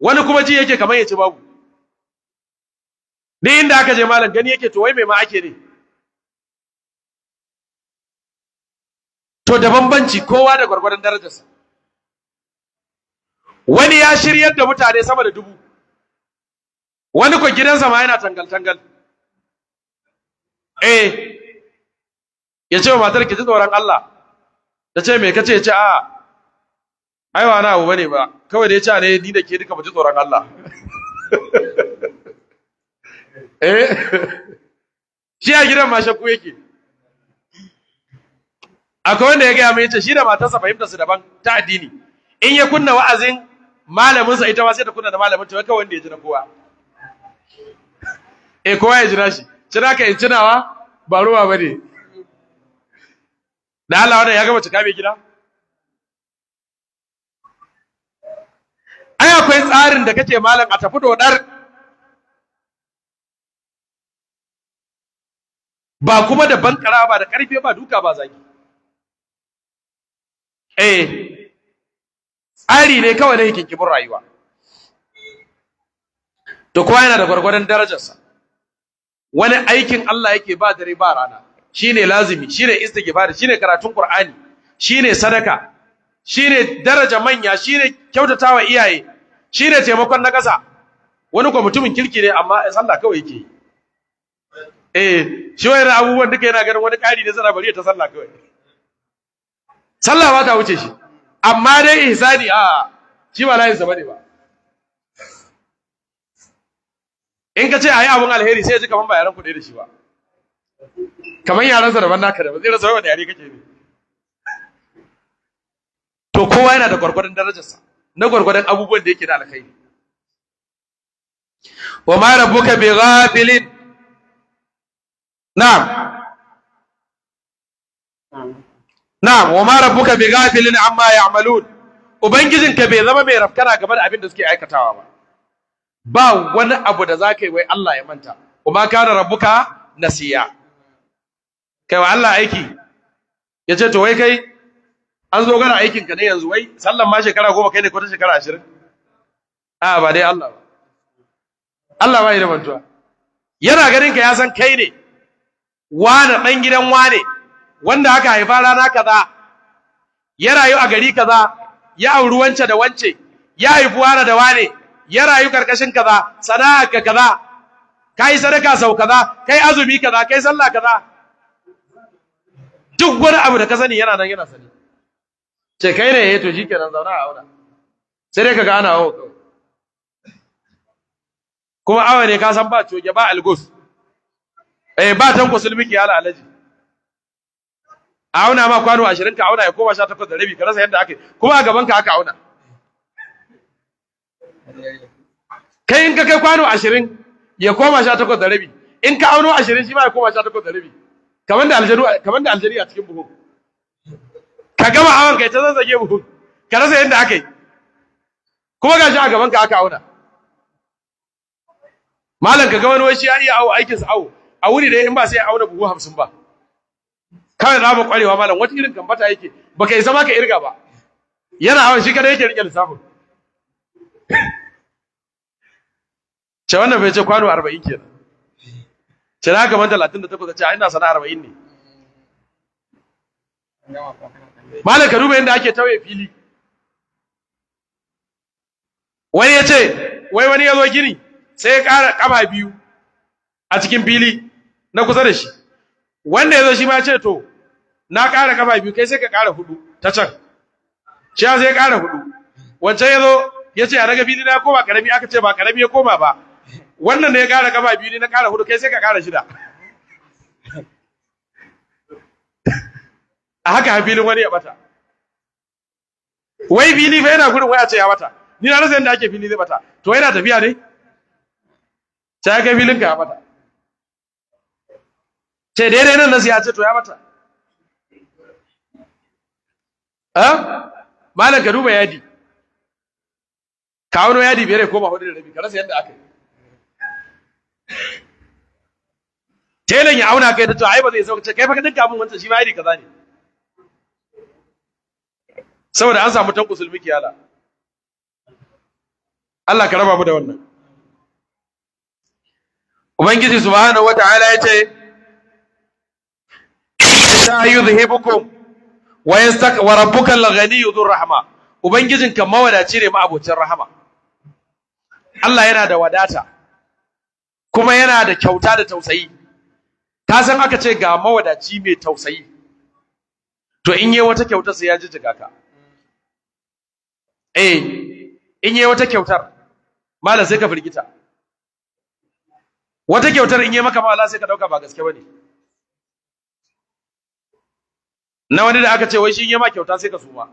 Speaker 1: wani kuma ji yake kamar ya ci babu. Ni inda aka je malam gani yake to wai mai ma ake ne. To da bambanci kowa da gwargwadon darajarsa. Wani ya shiryar da mutane sama da 1000. Wani ko gidansa ma yana tangal-tangal. Ya ce wa matar ki ji tsoron Allah. Ta ce me kace ya ce a ai wa na abu bane ba. Kawai da ya ce ne ni da ke duka mu ji tsoron Allah. Shi a gidan ma shakku yake. Akwai wanda ya gaya mai yace shi da matarsa fahimtar su daban ta addini. In ya kunna wa'azin malamin sa ita ma sai ta kunna da malamin ta kawai wanda ya ji na kowa. Kowa ya jira shi. Cina ka in cinawa ba ruwa bane. Da Allah wannan ya gama cika mai gida. Ai akwai tsarin da kace malam a tafi dodar. Ba kuma da bankara ba da karfe ba duka ba zaki. Tsari ne kawai na hikinkimin rayuwa. To kowa yana da gwargwadon darajarsa. Wani aikin Allah yake ba dare ba rana. Shine lazimi, shine istighfar, shine karatun Qur'ani, shine sadaka, shine daraja manya, shine kyautatawa iyaye, shine taimakon na ƙasa. Wani ko mutumin kirki ne amma sallah kawai yake yi. Shi wayar abubuwan duka yana ganin wani ƙari ne zana bari ta sallah kawai. Sallah ba ta wuce shi, amma dai ihsani shi ba layinsa bane ba. In ka ce a yi abin alheri sai ya ji kaman ba yaran kuɗi da shi ba. Kaman yaransa daban naka daban, zai rasa wani yare kake ne. To kowa yana da gwargwadon darajarsa, na gwargwadon abubuwan da yake da alkhairi. Wa ma rabbuka bi ghafilin. Na'am. Na'am, wa ma rabbuka bi ghafilin amma ya'malun. Ubangijinka bai zama mai rafkana game da abin da suke aikatawa ba. Ba wani abu da zaka yi wai Allah ya manta. Kuma kana rabbuka nasiya. Kai wa Allah aiki. Yace to wai kai an zo gana aikin ka ne yanzu wai sallan ma shekara 10 kai ne ko ta shekara 20. Ba dai Allah ba. Allah bai da mantuwa. Yana ganin ka ya san kai ne. Wane dan gidan wane wanda aka haifa rana kaza. Ya rayu a gari kaza, ya auri wance da wance, ya haifi wane da wane. Ya rayu karkashin kaza, sana'a ka kaza, kai sadaka sau kaza, kai azumi kaza, kai sallah kaza. Duk wani abu da ka sani yana nan yana sani. Ce kai ne to shikenan zauna a auna. Sai dai kaga ana hawo kawai. Kuma awa ne ka san ba coge ba algus. Ba tanko sulmiki ya alaji. Auna ma kwano 20 ka auna ya koma 18 da rabi ka rasa yadda ake. Kuma a gaban ka aka auna. Kai in ka kai kwano 20 ya koma 18 da rabi. In ka auno 20 shi ma ya koma 18 da rabi. Kamar da aljanu a cikin buhu. Ka gama awon kai ta zazzage buhu. Ka rasa yadda aka yi. Kuma gashi a gaban ka aka auna. Malam ka ga wani wai shi ya iya awo aikin sa awo. A wuri da in ba sai ya auna buhu 50 ba. Kawai na ba kwarewa malam wata irin kambata yake baka isa ma ka irga ba. Yana awon shi kada yake rike lissafin. Ce wannan bai ce kwano 40 kenan. Ce na gaban 38 ce ina sana 40 ne. Malam ka duba yadda ake tauye fili. Wani ya ce wai wani ya zo gini sai ya ƙara ƙafa biyu a cikin fili na kusa da shi. Wanda ya zo shi ma ya ce to na ƙara ƙafa biyu kai sai ka ƙara 4 ta can. Shi ya sai ya ƙara 4. Wancan ya zo ya ce a raga fili na koma ƙarami aka ce ba ƙarami ya koma ba. Wannan ne ya ƙara ƙafa biyu ne na ƙara 4 kai sai ka ƙara 6. A haka filin wani ya bata. Wai fili fa yana gudun waya ce ya bata. Ni na rasa yadda ake fili zai bata. To yana tafiya ne? Sai kai filin ka ya bata. Ce daidai nan nasu ya ce to ya bata. Malam ka duba yadi. Ka wano yadi biyar ya koma 4 da rabi ka rasa yadda aka yi. Telan ya auna kai da to ai ba zai sauka kai fa ka dinka mun wancan shi ma yadi kaza ne. Saboda an samu tanku sulmi kiyala. Allah ka raba mu da wannan. Ubangiji subhanahu wataala yace sha yuzhibukum wa rabbuka al-ghaniyyu dhur rahma. Ubangijinka mawadaci ne ma'abocin rahama. Allah yana da wadata kuma yana da kyauta da tausayi. Ka san aka ce ga mawadaci mai tausayi. To in yi wata kyautar sai ya jijjiga ka. In yi wata kyautar malam sai ka firgita. Wata kyautar in yi maka mala sai ka dauka ba gaske bane. Na wani da aka ce wai shi in yi ma kyauta sai ka suma.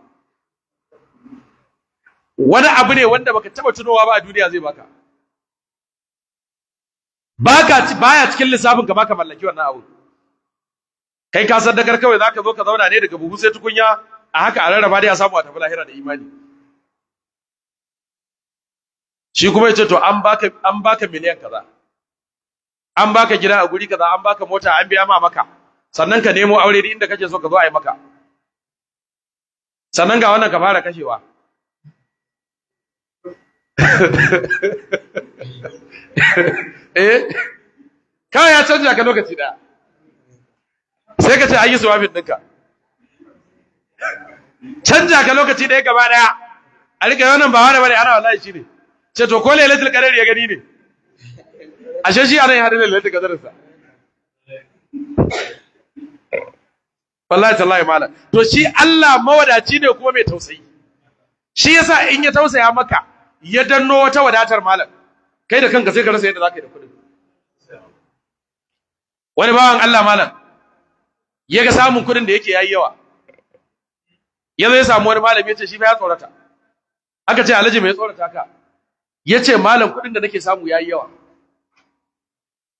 Speaker 1: Wani abu ne wanda baka taba tunowa ba a duniya zai baka. Baya cikin lissafin ka baka mallaki wannan abu. Kai ka saddakar kawai zaka zo ka zauna ne daga buhu sai tukunya a haka a rarraba dai a samu a tafi lahira da imani. Shi kuma yace to an baka miliyan kaza. An baka gida a guri kaza, an baka mota, an biya ma maka. Sannan ka nemo aure inda kake so ka zo a yi maka. Sannan ga wannan ka fara kashewa. Kawai ya canja ka lokaci da sai ka ce an yi suwafin ɗinka. Canja ka lokaci ɗaya gaba ɗaya a rika yawan ba wani bane ana wallahi shi ne. Ce to ko lailatul qadar ya gani ne. Ashe shi anan ya hada lailatul qadar sa. Wallahi tallahi malam. To shi Allah mawadaci ne kuma mai tausayi. Shi yasa in ya tausaya maka ya danno wata wadatar malam. Kai da kanka sai ka rasa yadda zaka yi da kudin. Wani bawan Allah malam ya ga samun kudin da yake yayi yawa. Ya zo ya samu wani malami ya ce shi fa ya tsorata. Aka ce Alhaji mai tsorata ka. Ya ce malam kudin da nake samu yayi yawa.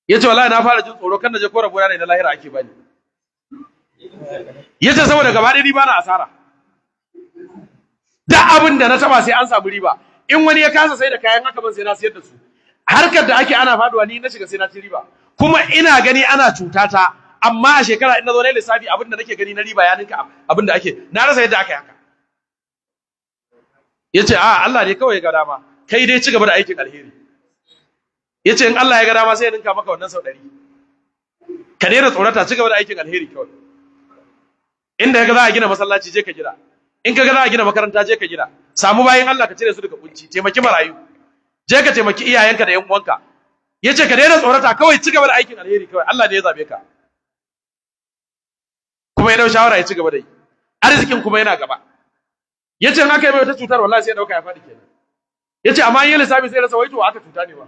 Speaker 1: Ya ce wallahi na fara jin tsoro kan da je ko rabona ne na lahira ake bani. Ya ce saboda gaba ɗaya riba na asara. Da abin da na taba sai an samu riba. In wani ya kasa sai da kayan haka ban sai na siyar da su. Harkar da ake ana faduwa ni na shiga sai na ci riba. Kuma ina gani ana cutata amma a shekara in na zo na lissafi abin da nake gani na riba ya ninka abin da ake na rasa yadda aka yi haka. Yace a Allah ne kawai ya ga dama kai dai ci gaba da aikin alheri. Yace in Allah ya ga dama sai ya ninka maka wannan sau 100. Ka daina tsorata ci gaba da aikin alheri kawai. Inda kaga za a gina masallaci je ka gina. In kaga za a gina makaranta je ka gina. Samu bayin Allah ka cire su daga kunci, taimaki marayu. Je ka taimaki iyayenka da ƴan uwanka. yace ka daina tsorata, kawai ci gaba da aikin alheri, kawai Allah ne ya zabe ka. Kuma ya dau shawara ya ci gaba da yi, arzikin kuma yana gaba. Yace in aka yi mai wata cutar wallahi sai ya dauka ya faɗi kenan. Yace amma in yi lissafi sai rasa wai to aka cuta ne ba.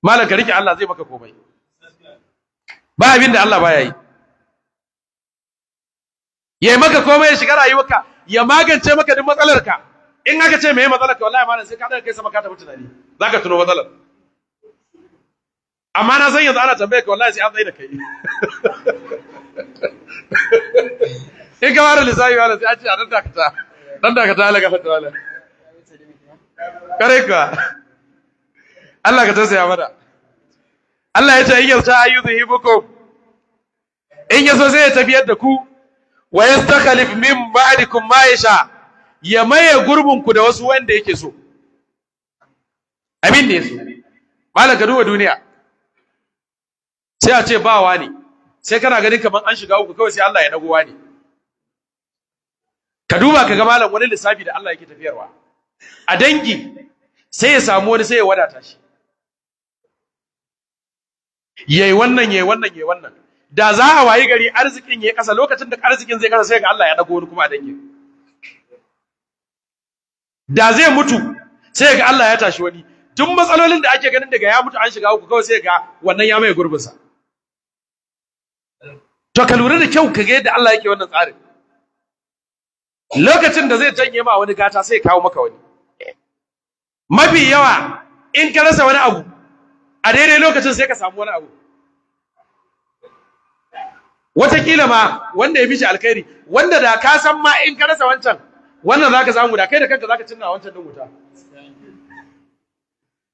Speaker 1: Malam ka rike Allah zai maka komai. Ba abin da Allah baya yi. Ya maka komai ya shiga rayuwarka, ya magance maka duk matsalarka. In aka ce me matsalarka wallahi malam sai ka daga kai sama ka tafi tunani. Zaka tuno matsalar. Amma na san yanzu ana tambaye ka wallahi sai an tsaye da kai. In ka fara lissafi wala sai a ce a dan dakata Allah ka fata wala. Kare ka. Allah ka tausaya mana. Allah ya ce in yasa ayyuzuhibukum. In yaso sai ya tafiyar da ku wa yastakhlif min ba'dikum ma yasha. Ya maye gurbin ku da wasu wanda yake so. Abin ne su. Malaka duba duniya. Sai a ce ba wani. Sai kana ganin kaman an shiga uku kawai sai Allah ya dago wani. Ka duba ka ga malam wani lissafi da Allah yake tafiyarwa. A dangi sai ya samu wani sai ya wadata shi. Yayi wannan. Da za a wayi gari arzikin yayi kasa, lokacin da arzikin zai kasa sai ga Allah ya dago wani kuma a dangin. Da zai mutu sai ga Allah ya tashi wani. Tun matsalolin da ake ganin daga ya mutu an shiga uku kawai sai ga wannan ya mai gurbin sa. To ka lura da kyau ka ga yadda Allah yake wannan tsarin. Lokacin da zai janye ma wani gata sai ya kawo maka wani. Mafi yawa in ka rasa wani abu a daidai lokacin sai ka samu wani abu. Wataƙila ma wanda ya fi shi alkhairi, wanda da ka san ma in ka rasa wancan, wannan za ka samu, da kai da kanka za ka cinna wancan din wuta.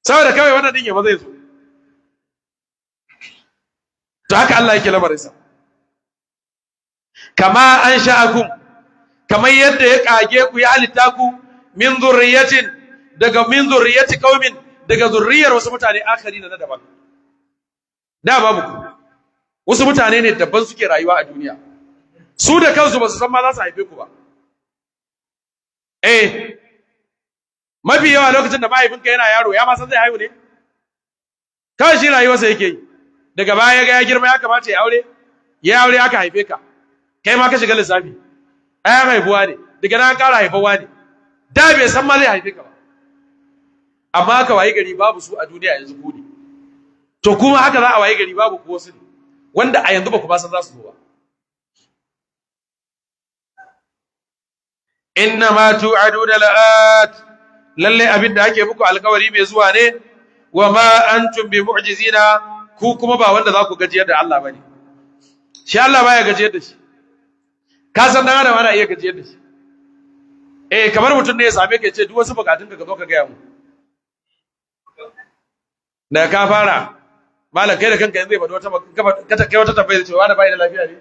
Speaker 1: Saboda kawai wannan din yaba zai zo. To haka Allah yake lamarinsa. Kama an sha'akum, kamar yadda ya kage ku ya halitta ku min zurriyati qaumin, daga zurriyar wasu mutane akari na daban. Da babu ku. Wasu mutane ne daban suke rayuwa a duniya. Su da kansu ba su san ma za su haife ku ba. Mafi yawa lokacin da mahaifinka yana yaro ya ma san zai haihu ne. Kawai shi rayuwarsa yake yi. Daga baya ya girma ya kamata ya aure aka haife ka. Kai ma ka shiga lissafi. Ayan haifuwa ne, daga nan ƙara haifawa ne. Da bai san ma zai haife ka ba. Amma aka wayi gari babu su a duniya yanzu ku ne. To kuma haka za a wayi gari babu ku wasu ne, wanda a yanzu ba ku ba san za su zo ba. Inna ma tu'aduna la'at, lalle abin da ake muku alƙawari mai zuwa ne, wa ma antum bi mu'jizina, ku kuma ba wanda za ku gajiyar da Allah bane. Shi Allah baya gajiyar da shi. Ka san dan adam ana iya gajiyar da shi. Kamar mutum ne ya same ka ya ce duk wasu bukatun ka zo ka gaya mu. Da ka fara malam kai da kanka yanzu zai faɗi wata tambaya cewa da bai da lafiya ne.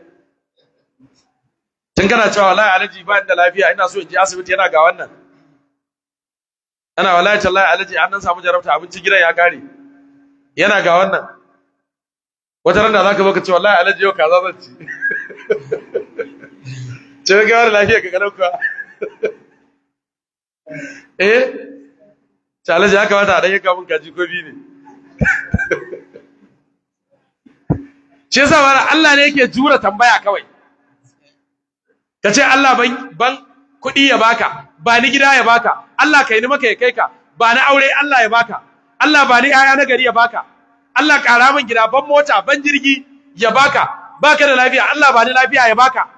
Speaker 1: Tun kana cewa wallahi alaji ba da lafiya ina so in je asibiti yana ga wannan. Ana wallahi tallahi alaji an dan samu jarabta abinci gidan ya kare. Yana ga wannan. Wata ran da zaka zo ka ce wallahi alaji yau kaza zan ci. Ce ga wani lafiya ka ganin ka. Ce alaji ya kamata a dan yanka mun kaji ko biyu ne. Shi yasa wala Allah ne yake jura tambaya kawai. Ka ce Allah ban kuɗi ya baka, ba ni gida ya baka, Allah kai ni maka ya kai ka, ba ni aure Allah ya baka, Allah ba ni ƴaƴa na gari ya baka, Allah ƙara min gida, ban mota, ban jirgi ya baka, baka da lafiya, Allah ba ni lafiya ya baka.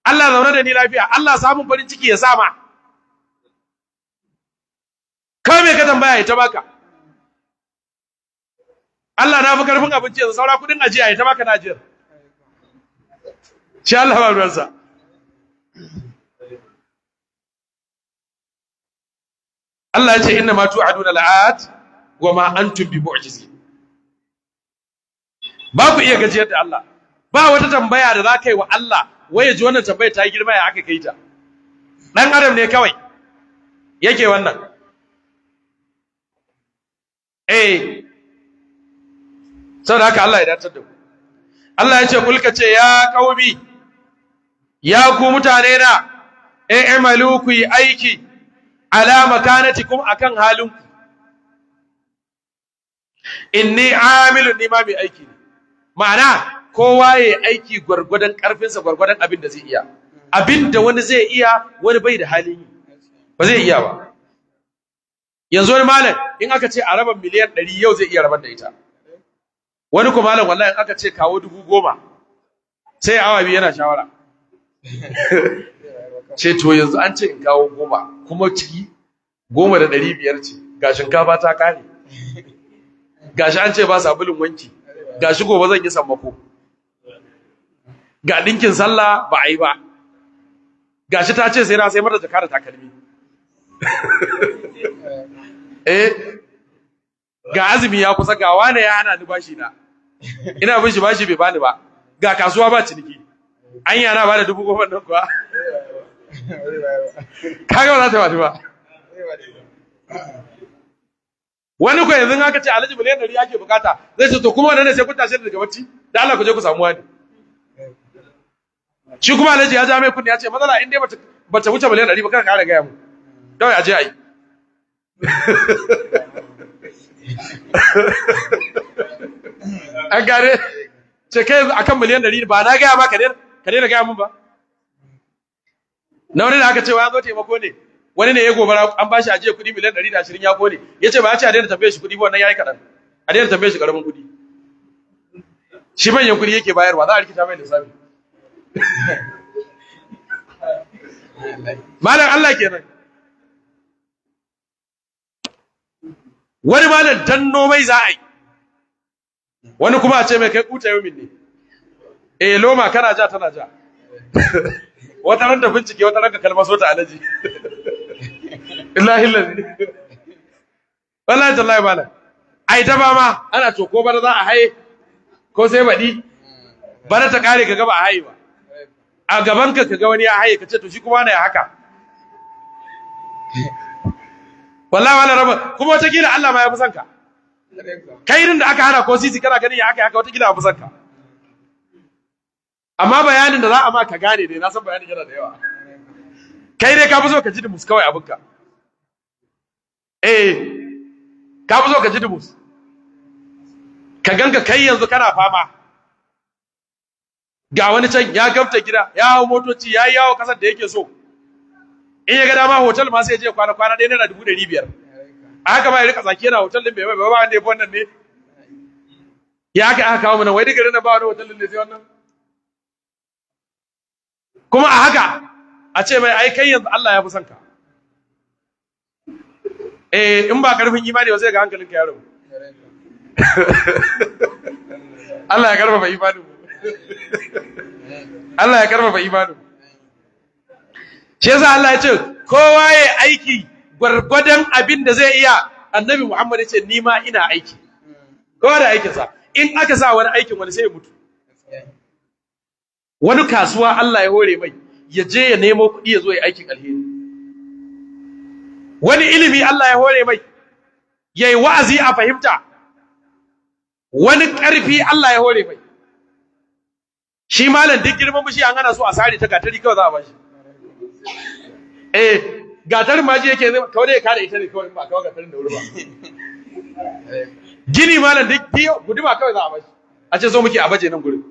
Speaker 1: Allah zaune da ni lafiya, Allah samun farin ciki ya sama. Kai me ka tambaya ya ta baka? Allah na fi karfin abinci yanzu saura kudin ajiya ya ta baka na ajiyar. Shi Allah ba ruwansa. Allah ya ce inna ma tu'aduna la'at wa ma antum bi mu'jizin. Ba ku iya gajiyar da Allah. Ba wata tambaya da za ka yi wa Allah waye ji wannan tambaya ta yi girma ya aka kai ta. Dan adam ne kawai yake wannan. Saboda haka Allah ya datar da ku. Allah ya ce kulka ce ya qaumi, ya ku mutane na, i'malu ku yi aiki ala makanatikum akan halinku inni amilun ni ma mai aiki ne ma'ana kowa ya aiki gwargwadon karfinsa gwargwadon abin da zai iya abin da wani zai iya wani bai da halin yi ba zai iya ba yanzu wani malam in aka ce a raba miliyan 100 yau zai iya rabar da ita wani kuma malam wallahi in aka ce kawo 10,000 sai awa biyu yana shawara ce to yanzu an ce in kawo 10 kuma ciki 10,500 ce ga shinkafa ta kare gashi an ce ba sabulun wanki gashi gobe zan yi sammako ga dinkin sallah ba a yi ba gashi ta ce sai na sai mata jaka da takalmi ga azumi ya kusa ga wane ya hana ni bashi na ina bin shi bashi bai bani ba ga kasuwa ba ciniki an yana ba da 10,000 nan kuwa kaga ba za ta wani ba wani ko yanzu aka ce alhaji miliyan 100 ake bukata zai ce to kuma wannan ne sai ku tashi daga bacci da Allah ku je ku samu wani shi kuma alhaji ya ja mai kunni ya ce matsala in dai bata wuce miliyan 100 ba kada ka gaya mu kawai aje ai an gare ce kai akan miliyan 100 ba na gaya ma ka daina gaya mun ba na wani da aka ce wa zo taimako ne wani ne ya gobara an bashi ajiye kuɗi miliyan 120 ya kone yace ba ya ce a daina tambaye shi kuɗi ba wannan yayi kadan a daina tambaye shi karamin kuɗi shi manyan kuɗi yake bayarwa za a rikita mai lissafi malam Allah kenan wani malam danno mai za a yi wani kuma a ce mai kai kuta yomin ne loma kana ja tana ja wata ran da bincike wata ran ka kalmaso ta alaji illahi lazi wallahi tallahi malam ai ta ba ma ana to ko bana za a haye ko sai badi bana ta kare ka ga ba a haye ba a gaban ka ga wani ya haye ka ce to shi kuma ne haka wallahi wala raba kuma wata kila Allah ma ya fi son ka kairin da aka hana ko sisi kana ganin ya haka wata kila ya fi son ka amma bayanin da za a ma ka gane dai na san bayanin yana da yawa kai dai ka fi so ka ji dumus kawai abinka ka fi so ka ji dumus ka ganka kai yanzu kana fama ga wani can ya gamta gida ya hawo motoci ya yi yawo kasar da yake so in ya ga dama hotel ma sai ya je kwana ɗaya naira 500 a haka ma ya rika tsaki yana hotel din bai ba wanda ya fi wannan ne ya aka kawo mana wai diga nan ba wani hotel din ne sai wannan kuma a haka a ce mai ai kai yanzu Allah ya fi son ka in ba karfin imani ba sai ga hankalinka ya rabu Allah ya karfafa imanin Allah ya karfafa imanin shi yasa Allah ya ce kowa ya aiki gwargwadon abin da zai iya annabi Muhammad ya ce ni ma ina aiki kowa da aikinsa in aka sa wani aikin wani sai ya mutu wani kasuwa Allah ya hore mai ya je ya nemo kuɗi ya zo ya aikin alheri wani ilimi Allah ya hore mai yayi wa'azi a fahimta wani ƙarfi Allah ya hore mai shi malam duk girman bishi an hana so a sare ta gatari kawai za a bashi gatarin ma ji yake kawai da ya kare ita ne kawai ba kawai gatarin da wuri ba gini malam duk guduma kawai za a bashi a ce so muke a baje nan gurin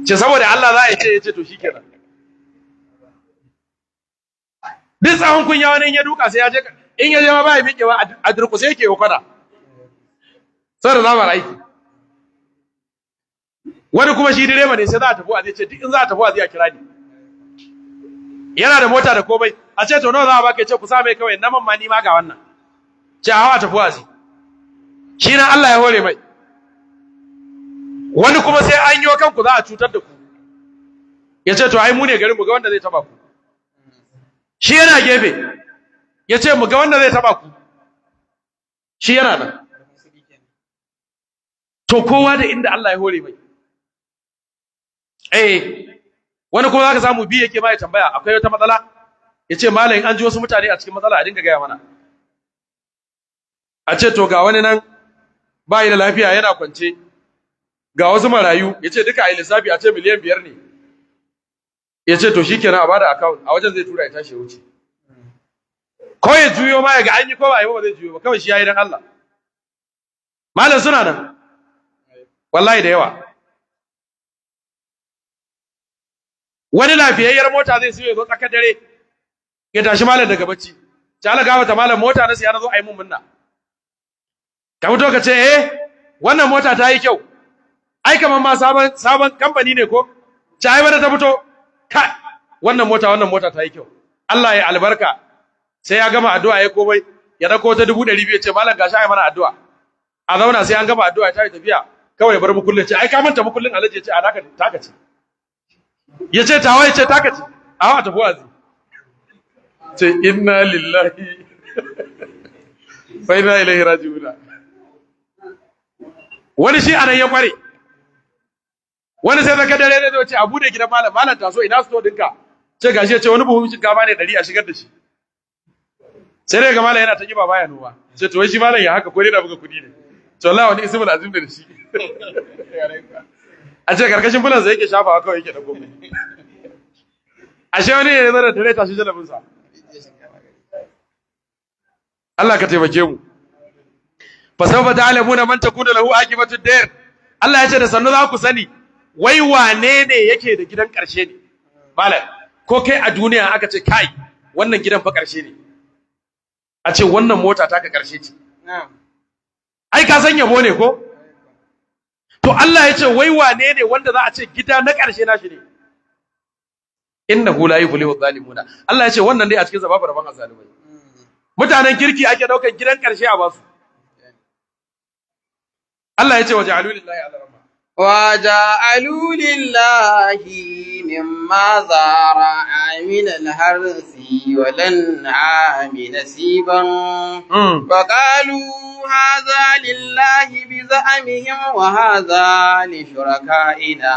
Speaker 1: ce saboda Allah za a ce ya ce to shikenan duk tsawon kunya wani in ya duka sai ya je in ya je ma ba ya miƙewa a durƙusa yake yi kwada saboda zamar aiki wani kuma shi direba ne sai za a tafi a zai ce duk in za a tafi a zai kira ni yana da mota da komai a ce to nawa za a baka ya ce ku sa mai kawai na mamma ni ma ga wannan ce hawa tafi a zai shi nan Allah ya hore mai wani kuma sai an yi wa kanku za a cutar da ku ya ce to ai mu ne garin mu ga wanda zai taba ku shi yana gefe ya ce mu ga wanda zai taba ku shi yana nan to kowa da inda Allah ya hore mai wani kuma zaka samu bi yake mai tambaya akwai wata matsala yace malam an ji wasu mutane a cikin matsala a dinga gaya mana a ce to ga wani nan bai da lafiya yana kwance ga wasu marayu yace duka ai lissafi a ce miliyan 5 ne yace to shikenan a bada account a wajen zai tura ya tashi wuce ko ya juyo ma ya ga an yi ko ba yi ba zai juyo ba kawai shi yayi dan Allah malam suna nan wallahi da yawa wani lafiyayyar mota zai siyo ya zo tsakar dare ya tashi malam daga bacci ta alaga mata malam mota na siya na zo a yi mun munna ka fito ka ce wannan mota ta yi kyau ai kaman ma sabon kamfani ne ko ta ai bana ta fito kai wannan mota ta yi kyau Allah ya albarka sai ya gama addu'a ya komai ya dauko ta 200 ya ce malam gashi ai mana addu'a a zauna sai an gama addu'a ta yi tafiya kawai bar mu kullun ce ai ka manta mu kullun alaji ya ce a naka taka ce ya ce tawa ya ce taka ce a wa tafi wazi ce inna lillahi fa inna ilaihi raji'un wani shi anan ya kware wani sai zaka dare da ce a bude gidan malam taso ina sto dinka ce gashi ya ce wani buhun shinkafa ne 100 a shigar da shi sai dai ga malam yana ta kiba baya noma ce to wai shi malam ya haka ko dai da buga kudi ne to wallahi wani ismul azim da shi a ce karkashin bulan sai yake shafawa kawai yake dago ashe wani ne zai tare ta shi jalabin sa Allah ka taimake mu fa sawfa ta'lamuna man takuna lahu aqibatu dar Allah ya ce da sannu za ku sani wai wane ne yake da gidan karshe ne malam ko kai a duniya aka ce kai wannan gidan fa karshe ne a ce wannan mota ta ka karshe ce ai ka san yabo ne ko to Allah ya ce wai wane ne wanda za a ce gida na karshe nashi ne innahu la yuflihu zalimuna Allah ya ce wannan dai a cikin babu rabon azalimai mutanen kirki ake daukan gidan karshe a basu Allah ya ce waja'alu lillahi al-rahma
Speaker 2: وجعلوا لله مما ذرأ من الحرث والأنعام نصيبا فقالوا هذا لله بزعمهم وهذا لشركائنا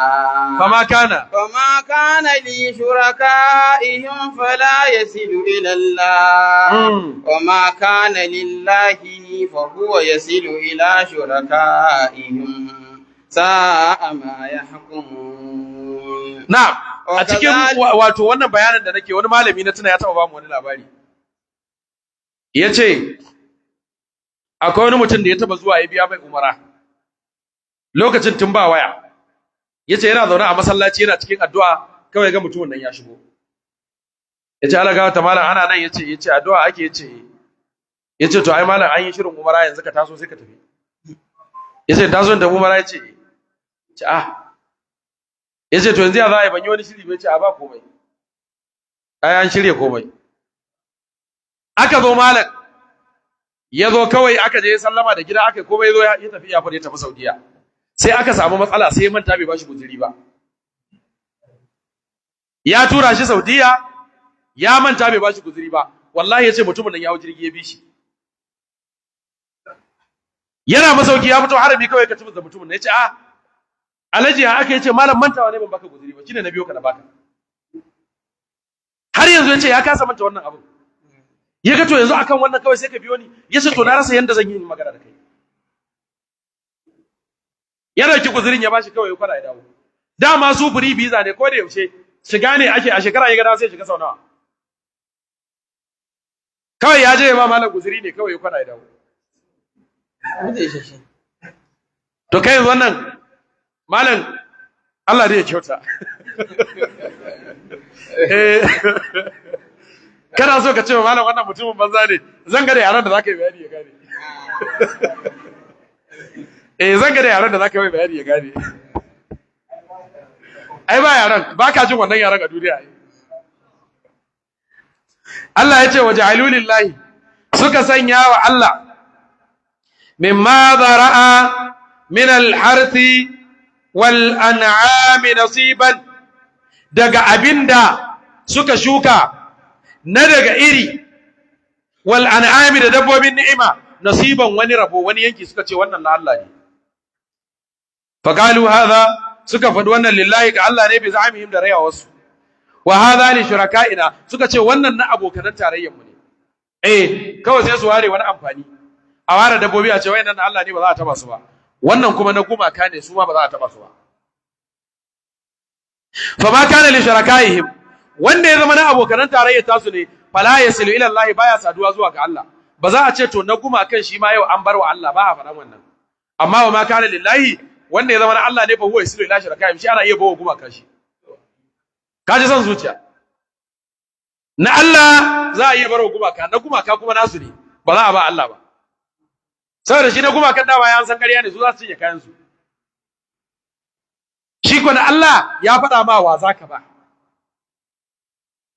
Speaker 1: فما كان
Speaker 2: لشركائهم فلا يصل إلى الله وما كان لله فهو يصل إلى شركائهم sa'a ma yahkumun.
Speaker 1: Na'am, a cikin wato wannan bayanin da nake wani malami na tuna ya taba ba mu wani labari. Yace akwai wani mutum da ya taba zuwa ya biya mai umara. Lokacin tun ba waya. Yace yana zaune a masallaci yana cikin addu'a kawai ga mutumin nan ya shigo. Yace Allah ga ta malam ana nan yace addu'a ake yace to ai malam an yi shirin umara yanzu ka taso sai ka tafi. Yace taso da umara yace ce yace to yanzu ya za a yi ban yi wani shiri bai ce ba komai ai an shirye komai aka zo malam ya zo kawai aka je sallama da gida aka komai zo ya tafi ya tafi Saudiya sai aka samu matsala sai manta bai bashi guzuri ba ya tura shi Saudiya ya manta bai bashi guzuri ba wallahi yace mutumin nan ya hawo jirgi ya bi shi yana masauki ya fito harami kawai ka tafi da mutumin nan yace Alhaji ya aka yace malam mantawa ne ban baka guzuri ba shine na biyo ka na baka har yanzu yace ya kasa manta wannan abu yaga to yanzu akan wannan kawai sai ka biyo ni yace to na rasa yanda zan yi magana da kai ya dauki guzurin ya bashi kawai kwana ya dawo dama su free visa ne ko da yaushe shiga ne ake a shekara ya ga sai shiga sau nawa kawai ya je ma malam guzuri ne kawai kwana ya dawo to kai wannan malam Allah dai ya kyauta kana so ka ce wa malam wannan mutumin banza ne zan ga da yaran da zaka yi bayani ya gane zan ga da yaran da zaka yi bayani ya gane ai ba yaran ba ka jin wannan yaran a duniya Allah ya ce waja'alu lillahi suka sanya wa Allah mimma zara'a min al-harthi wal an'ami nasiban daga abinda suka shuka na daga iri wal an'ami da dabbobin ni'ima nasiban wani rabo wani yanki suka ce wannan na Allah ne faqalu hadha suka faɗi wannan lillahi ga Allah ne bi za'amihim da rayawarsu wa hadha li shuraka'ina suka ce wannan na abokan tarayyar mu ne kawai sai su ware wani amfani a ware dabbobi a ce wayannan na Allah ne ba za a taba su ba wannan kuma na gumaka ne su ma ba za a taba su ba fa ma kana li shuraka'ihim wanda ya zama na abokan tarayyar tasu ne fala yasilu ila Allah baya saduwa zuwa ga Allah ba za a ce to na gumakan shi ma yau an bar wa Allah ba a faɗan wannan amma wa ma kana lillahi wanda ya zama na Allah ne fa huwa yasilu ila shirka shi ana iya bawa gumakan shi kaji san zuciya na Allah za a iya barwa gumaka na gumaka kuma nasu ne ba za a ba Allah ba saboda shi na gumakan dawa ya san ƙarya ne su za su cinye kayan su shi ko na Allah ya faɗa ma wa zaka ba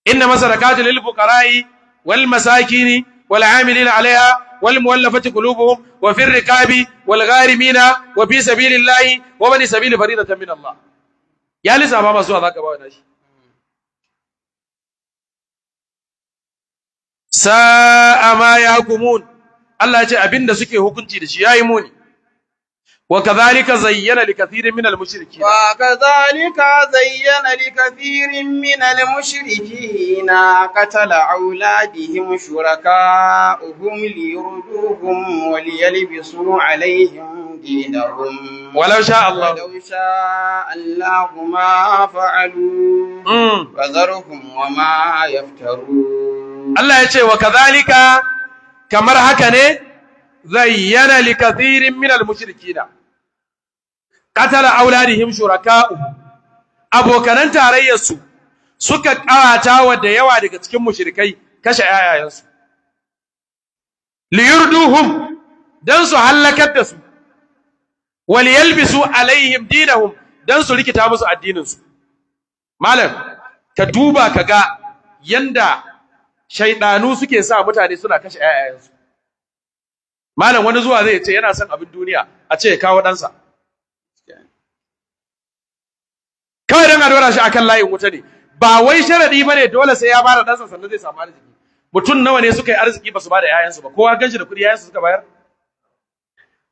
Speaker 1: inna masadaqatu lil fuqara'i wal masakini wal 'amilina 'alayha wal muwallafati qulubuhum wa fir riqabi wal gharimina wa fi sabilillahi wa bani sabili faridatan min Allah ya lissafa masu wa zaka ba wannan shi sa'a ma yahkumun Allah ya ce abinda suke hukunci da shi yayi muni wa kadhalika zayyana likathirin minal mushrikin
Speaker 2: wa kadhalika zayyana likathirin minal mushrikin qatala auladihim shuraka'uhum liyurduhum wa liyalbisu alayhim dinahum
Speaker 1: walau sha Allah
Speaker 2: ma fa'alu fadharhum wa ma yaftarun
Speaker 1: Allah ya ce wa kadhalika kamar haka ne zayyana likathirin minal mushrikina qatala auladihim shuraka'u abokanan tarayyarsu suka kawata wa da yawa daga cikin mushrikai kashe ayayansu liyurduhum dan su halakar da su wal yalbisu alaihim dinahum dan su rikita musu addinin su malam ka duba kaga yanda shaydanu suke sa mutane suna kashe ayayansu malam wani zuwa zai ce yana son abin duniya a ce ya kawo ɗansa kawai don a dora shi akan layin wuta ne ba wai sharadi bane dole sai ya bada ɗansa sannan zai samu arziki mutum nawa ne suka yi arziki ba su bada yayansu ba kowa ganshi da kuɗi yayansu suka bayar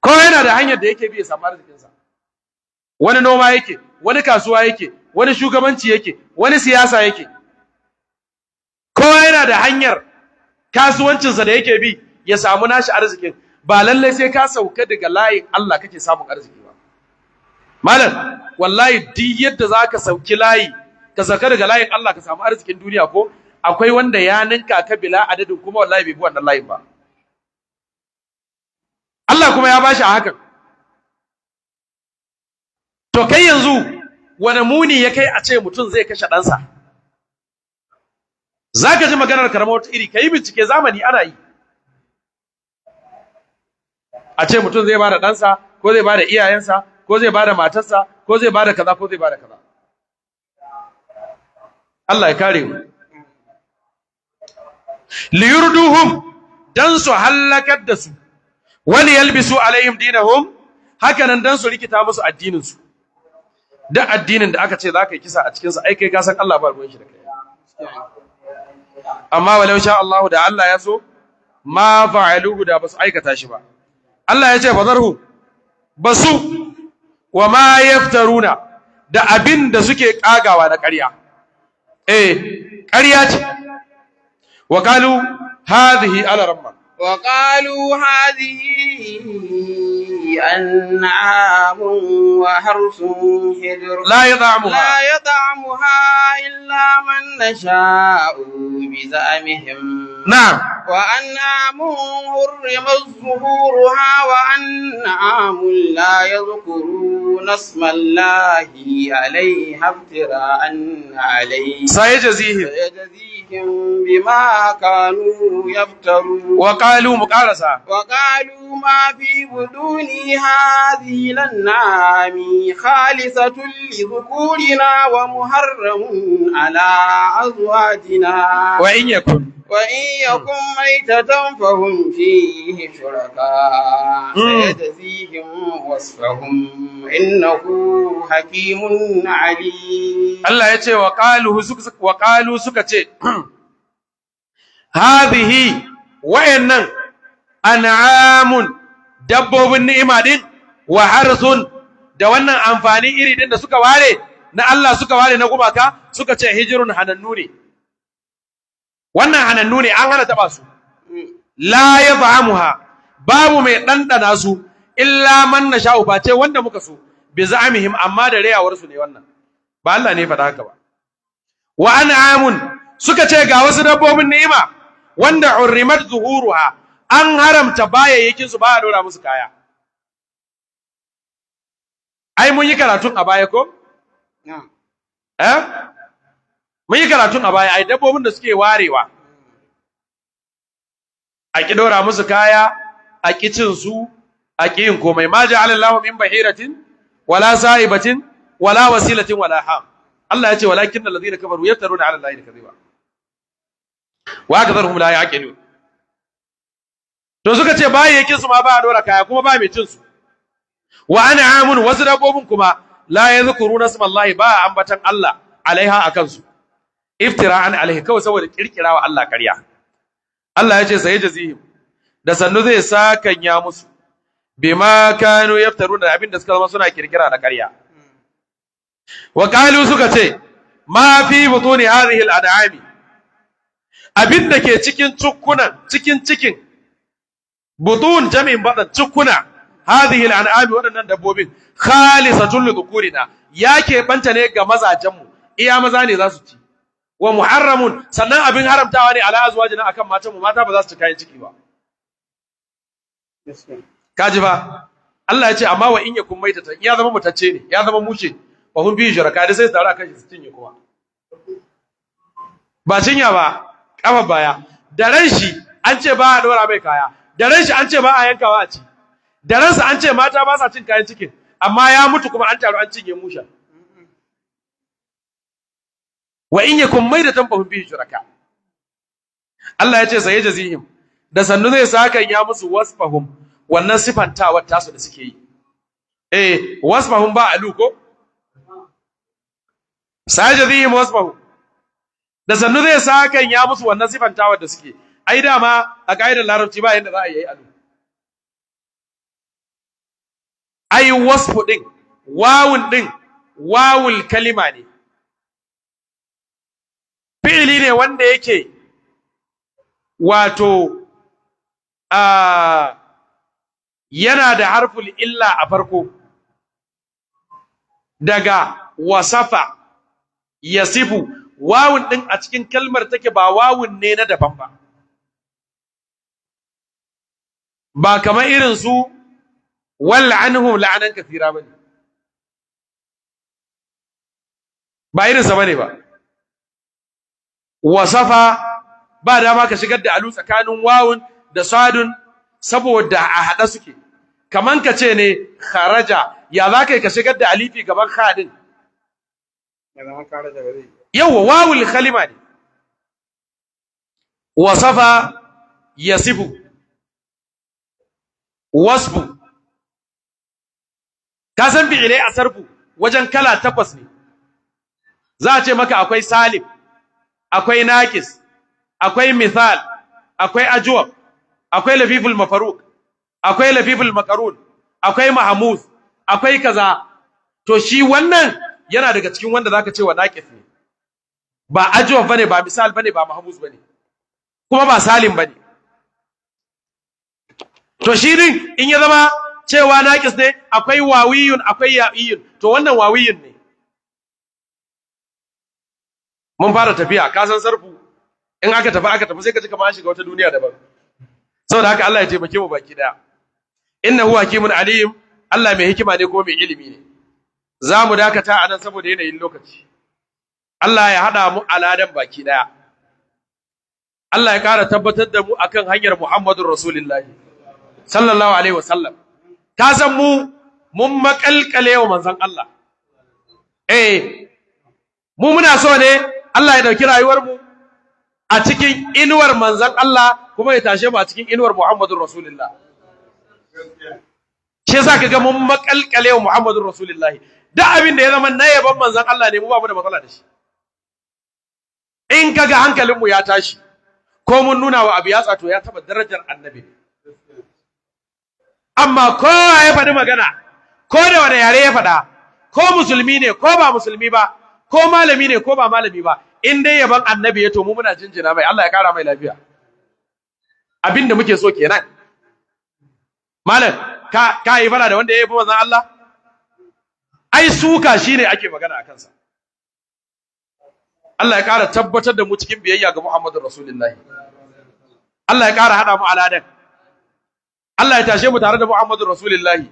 Speaker 1: kowa yana da hanyar da yake bi ya samu arzikinsa wani noma yake wani kasuwa yake wani shugabanci yake wani siyasa yake kowa yana da hanyar kasuwancinsa da yake bi ya samu nashi arzikin ba lallai sai ka sauka daga layin Allah kake samun arziki ba malam wallahi duk yadda zaka sauki layi ka sauka daga layin Allah ka samu arzikin duniya ko akwai wanda ya ninka ka bila adadin kuma wallahi bai bi wannan layin ba Allah kuma ya bashi a hakan to kai yanzu wani muni ya kai a ce mutum zai kashe ɗansa zaka ji maganar karamar wata iri kai bincike zamani ana yi a ce mutum zai bada ɗansa ko zai bada iyayensa ko zai bada matarsa ko zai bada kaza ko zai bada kaza Allah ya kare mu liyurduhum dan su halakar da su wani yalbisu alaihim dinahum hakanan dan su rikita musu addinin su da addinin da aka ce zaka yi kisa a cikin sa ai kai ka san Allah ba ruwan shi da kai amma walau sha Allah da Allah ya so ma fa'aluhu da basu aikata shi ba Allah ya ce fazarhu basu wa ma yaftaruna da abin da suke kagawa na ƙarya ƙarya ce wa qalu hadhihi ala ramma
Speaker 2: wa qalu hadhihi an'am wa harsun hijr
Speaker 1: la yad'amuha
Speaker 2: illa man nasha'u bi za'mihim
Speaker 1: na'am
Speaker 2: وأنعام حرم ظهورها وأنعام لا يذكرون اسم الله عليها افتراء عليه
Speaker 1: سيجزيهم
Speaker 2: بما كانوا يفترون
Speaker 1: وقالوا مقارسة
Speaker 2: وقالوا ما في بدون هذه الأنعام خالصة لذكورنا ومحرم على أزواجنا
Speaker 1: وإن يكن
Speaker 2: ميتة فهم فيه شركاء سيجزيهم وصفهم إنه حكيم عليم
Speaker 1: الله يتي وقالوا سكتي هذه وإنن أنعام dabbobin ni'ima din wa harsun da wannan amfani iri din da suka ware na Allah suka ware na gumaka suka ce hijrun hanannu ne wannan hanannu ne an hana taba su la yafhamuha babu mai dandana su illa man nasha'u ba ce wanda muka so bi za'amihim amma da rayawar su ne wannan ba Allah ne faɗa haka ba wa an'amun suka ce ga wasu dabbobin ni'ima wanda urrimat zuhuruha an haramta bayayyakin su ba a dora musu kaya. Ai mun yi karatun a baya ko? Mun yi karatun a baya ai dabbobin da suke warewa a ki dora musu kaya, a ki cin su, a ki yin komai. Ma ja'ala Allahu min bahiratin wala sa'ibatin wala wasilatin wala ham. Allah ya ce walakin alladhina kafaru yaftaruna 'ala Allahi kadhiba wa aktharuhum la ya'qilun. To suka ce bayayyakin su ma ba a dora kaya kuma ba mai cin su. Wa an'amun wasu dabbobin kuma la yadhkuruna ismallahi ba ambatan Allah alaiha akan su. Iftira'an alaihi kawai saboda kirkirawa Allah ƙarya. Allah ya ce sai jazihim da sannu zai sakanya musu bima kanu yaftaruna da abin da suka zama suna kirkira na ƙarya. Wa qalu suka ce ma fi butuni hadhihi al-an'ami abin da ke cikin cikin butun jami'in badan cikuna hadhihi al-an'ami wadannan dabbobin khalisatun li dhukurina yake banta ne ga mazajen mu iya maza ne za su ci wa muharramun sannan abin haramtawa ne ala azwajina akan matan mu mata ba za su ci kayan ciki ba. Kaji ba Allah ya ce amma wa in yakun maitata ya zama mutacce ne ya zama mushe fa hum bi shuraka da sai su taru akan shi su cinye kuma ba cinya ba kafa baya da ran shi an ce ba a dora mai kaya da ran shi an ce ba a yankawa a ci da ransa an ce mata ba sa cin kayan cikin amma ya mutu kuma an taru an cinye musha. Wa in yakun maidatan fa hum bihi shuraka Allah ya ce sai jazihim da sannu zai saka ya musu wasfahum wannan sifantawar tasu da suke yi wasfahum ba alu ko sai jazihim wasfahum da sannu zai saka ya musu wannan sifantawar da suke ai dama a kaidar larabci ba yanda za a yi alu ai wasfu din wawul kalima ne fi'ili ne wanda yake wato yana da harful illa a farko daga wasafa yasifu wawun din a cikin kalmar take ba wawun ne na daban ba kamar irin su wal anhum la'anan kathira bane ba irin sa bane ba wasafa ba dama ka shigar da alu tsakanin wawun da sadun saboda a hada suke kaman ka ce ne kharaja ya zaka ka shigar da alifi gaban khadin ya zama kharaja ba zai yawa wawul kalima ne wasafa yasifu wasfu ka san fi'ilai a sarfu wajen kala 8 ne za a ce maka akwai salim akwai naqis akwai misal akwai ajwab akwai lafiful mafaruk akwai lafiful makarun akwai mahmuz akwai kaza to shi wannan yana daga cikin wanda zaka ce wa naqis ne ba ajwab bane ba misal bane ba mahmuz bane kuma ba salim bane to shi din in ya zama cewa naqis ne akwai wawiyun akwai ya'iyun to wannan wawiyun ne mun fara tafiya ka san sarfu in aka tafi sai ka ji kamar an shiga wata duniya daban saboda haka Allah ya taimake mu baki daya innahu hakimun alim Allah mai hikima ne kuma mai ilimi ne zamu dakata anan saboda yanayin lokaci Allah ya hada mu aladan baki daya Allah ya kara tabbatar da mu akan hanyar Muhammadur Rasulullah sallallahu alaihi wasallam ka san mu mun makalkale wa manzon Allah mu muna so ne Allah ya dauki rayuwar mu a cikin inuwar manzon Allah kuma ya tashe mu a cikin inuwar Muhammadur Rasulullah shi yasa kaga mun makalkale wa Muhammadur Rasulullah da abin da ya zama na yaban manzon Allah ne mu ba mu da matsala da shi in kaga hankalin mu ya tashi ko mun nuna wa abu ya tsato ya taba darajar annabi amma ko ya faɗi magana ko da wani yare ya faɗa ko musulmi ne ko ba musulmi ba ko malami ne ko ba malami ba in dai yaban annabi ya to mu muna jinjina mai Allah ya kara mai lafiya abinda muke so kenan malam ka yi fara da wanda ya yabi manzon Allah ai suka shine ake magana a kansa Allah ya ƙara tabbatar da mu cikin biyayya ga Muhammadur Rasulullahi Allah ya ƙara hada mu aladan Allah ya tashe mu tare da Muhammadur Rasulullahi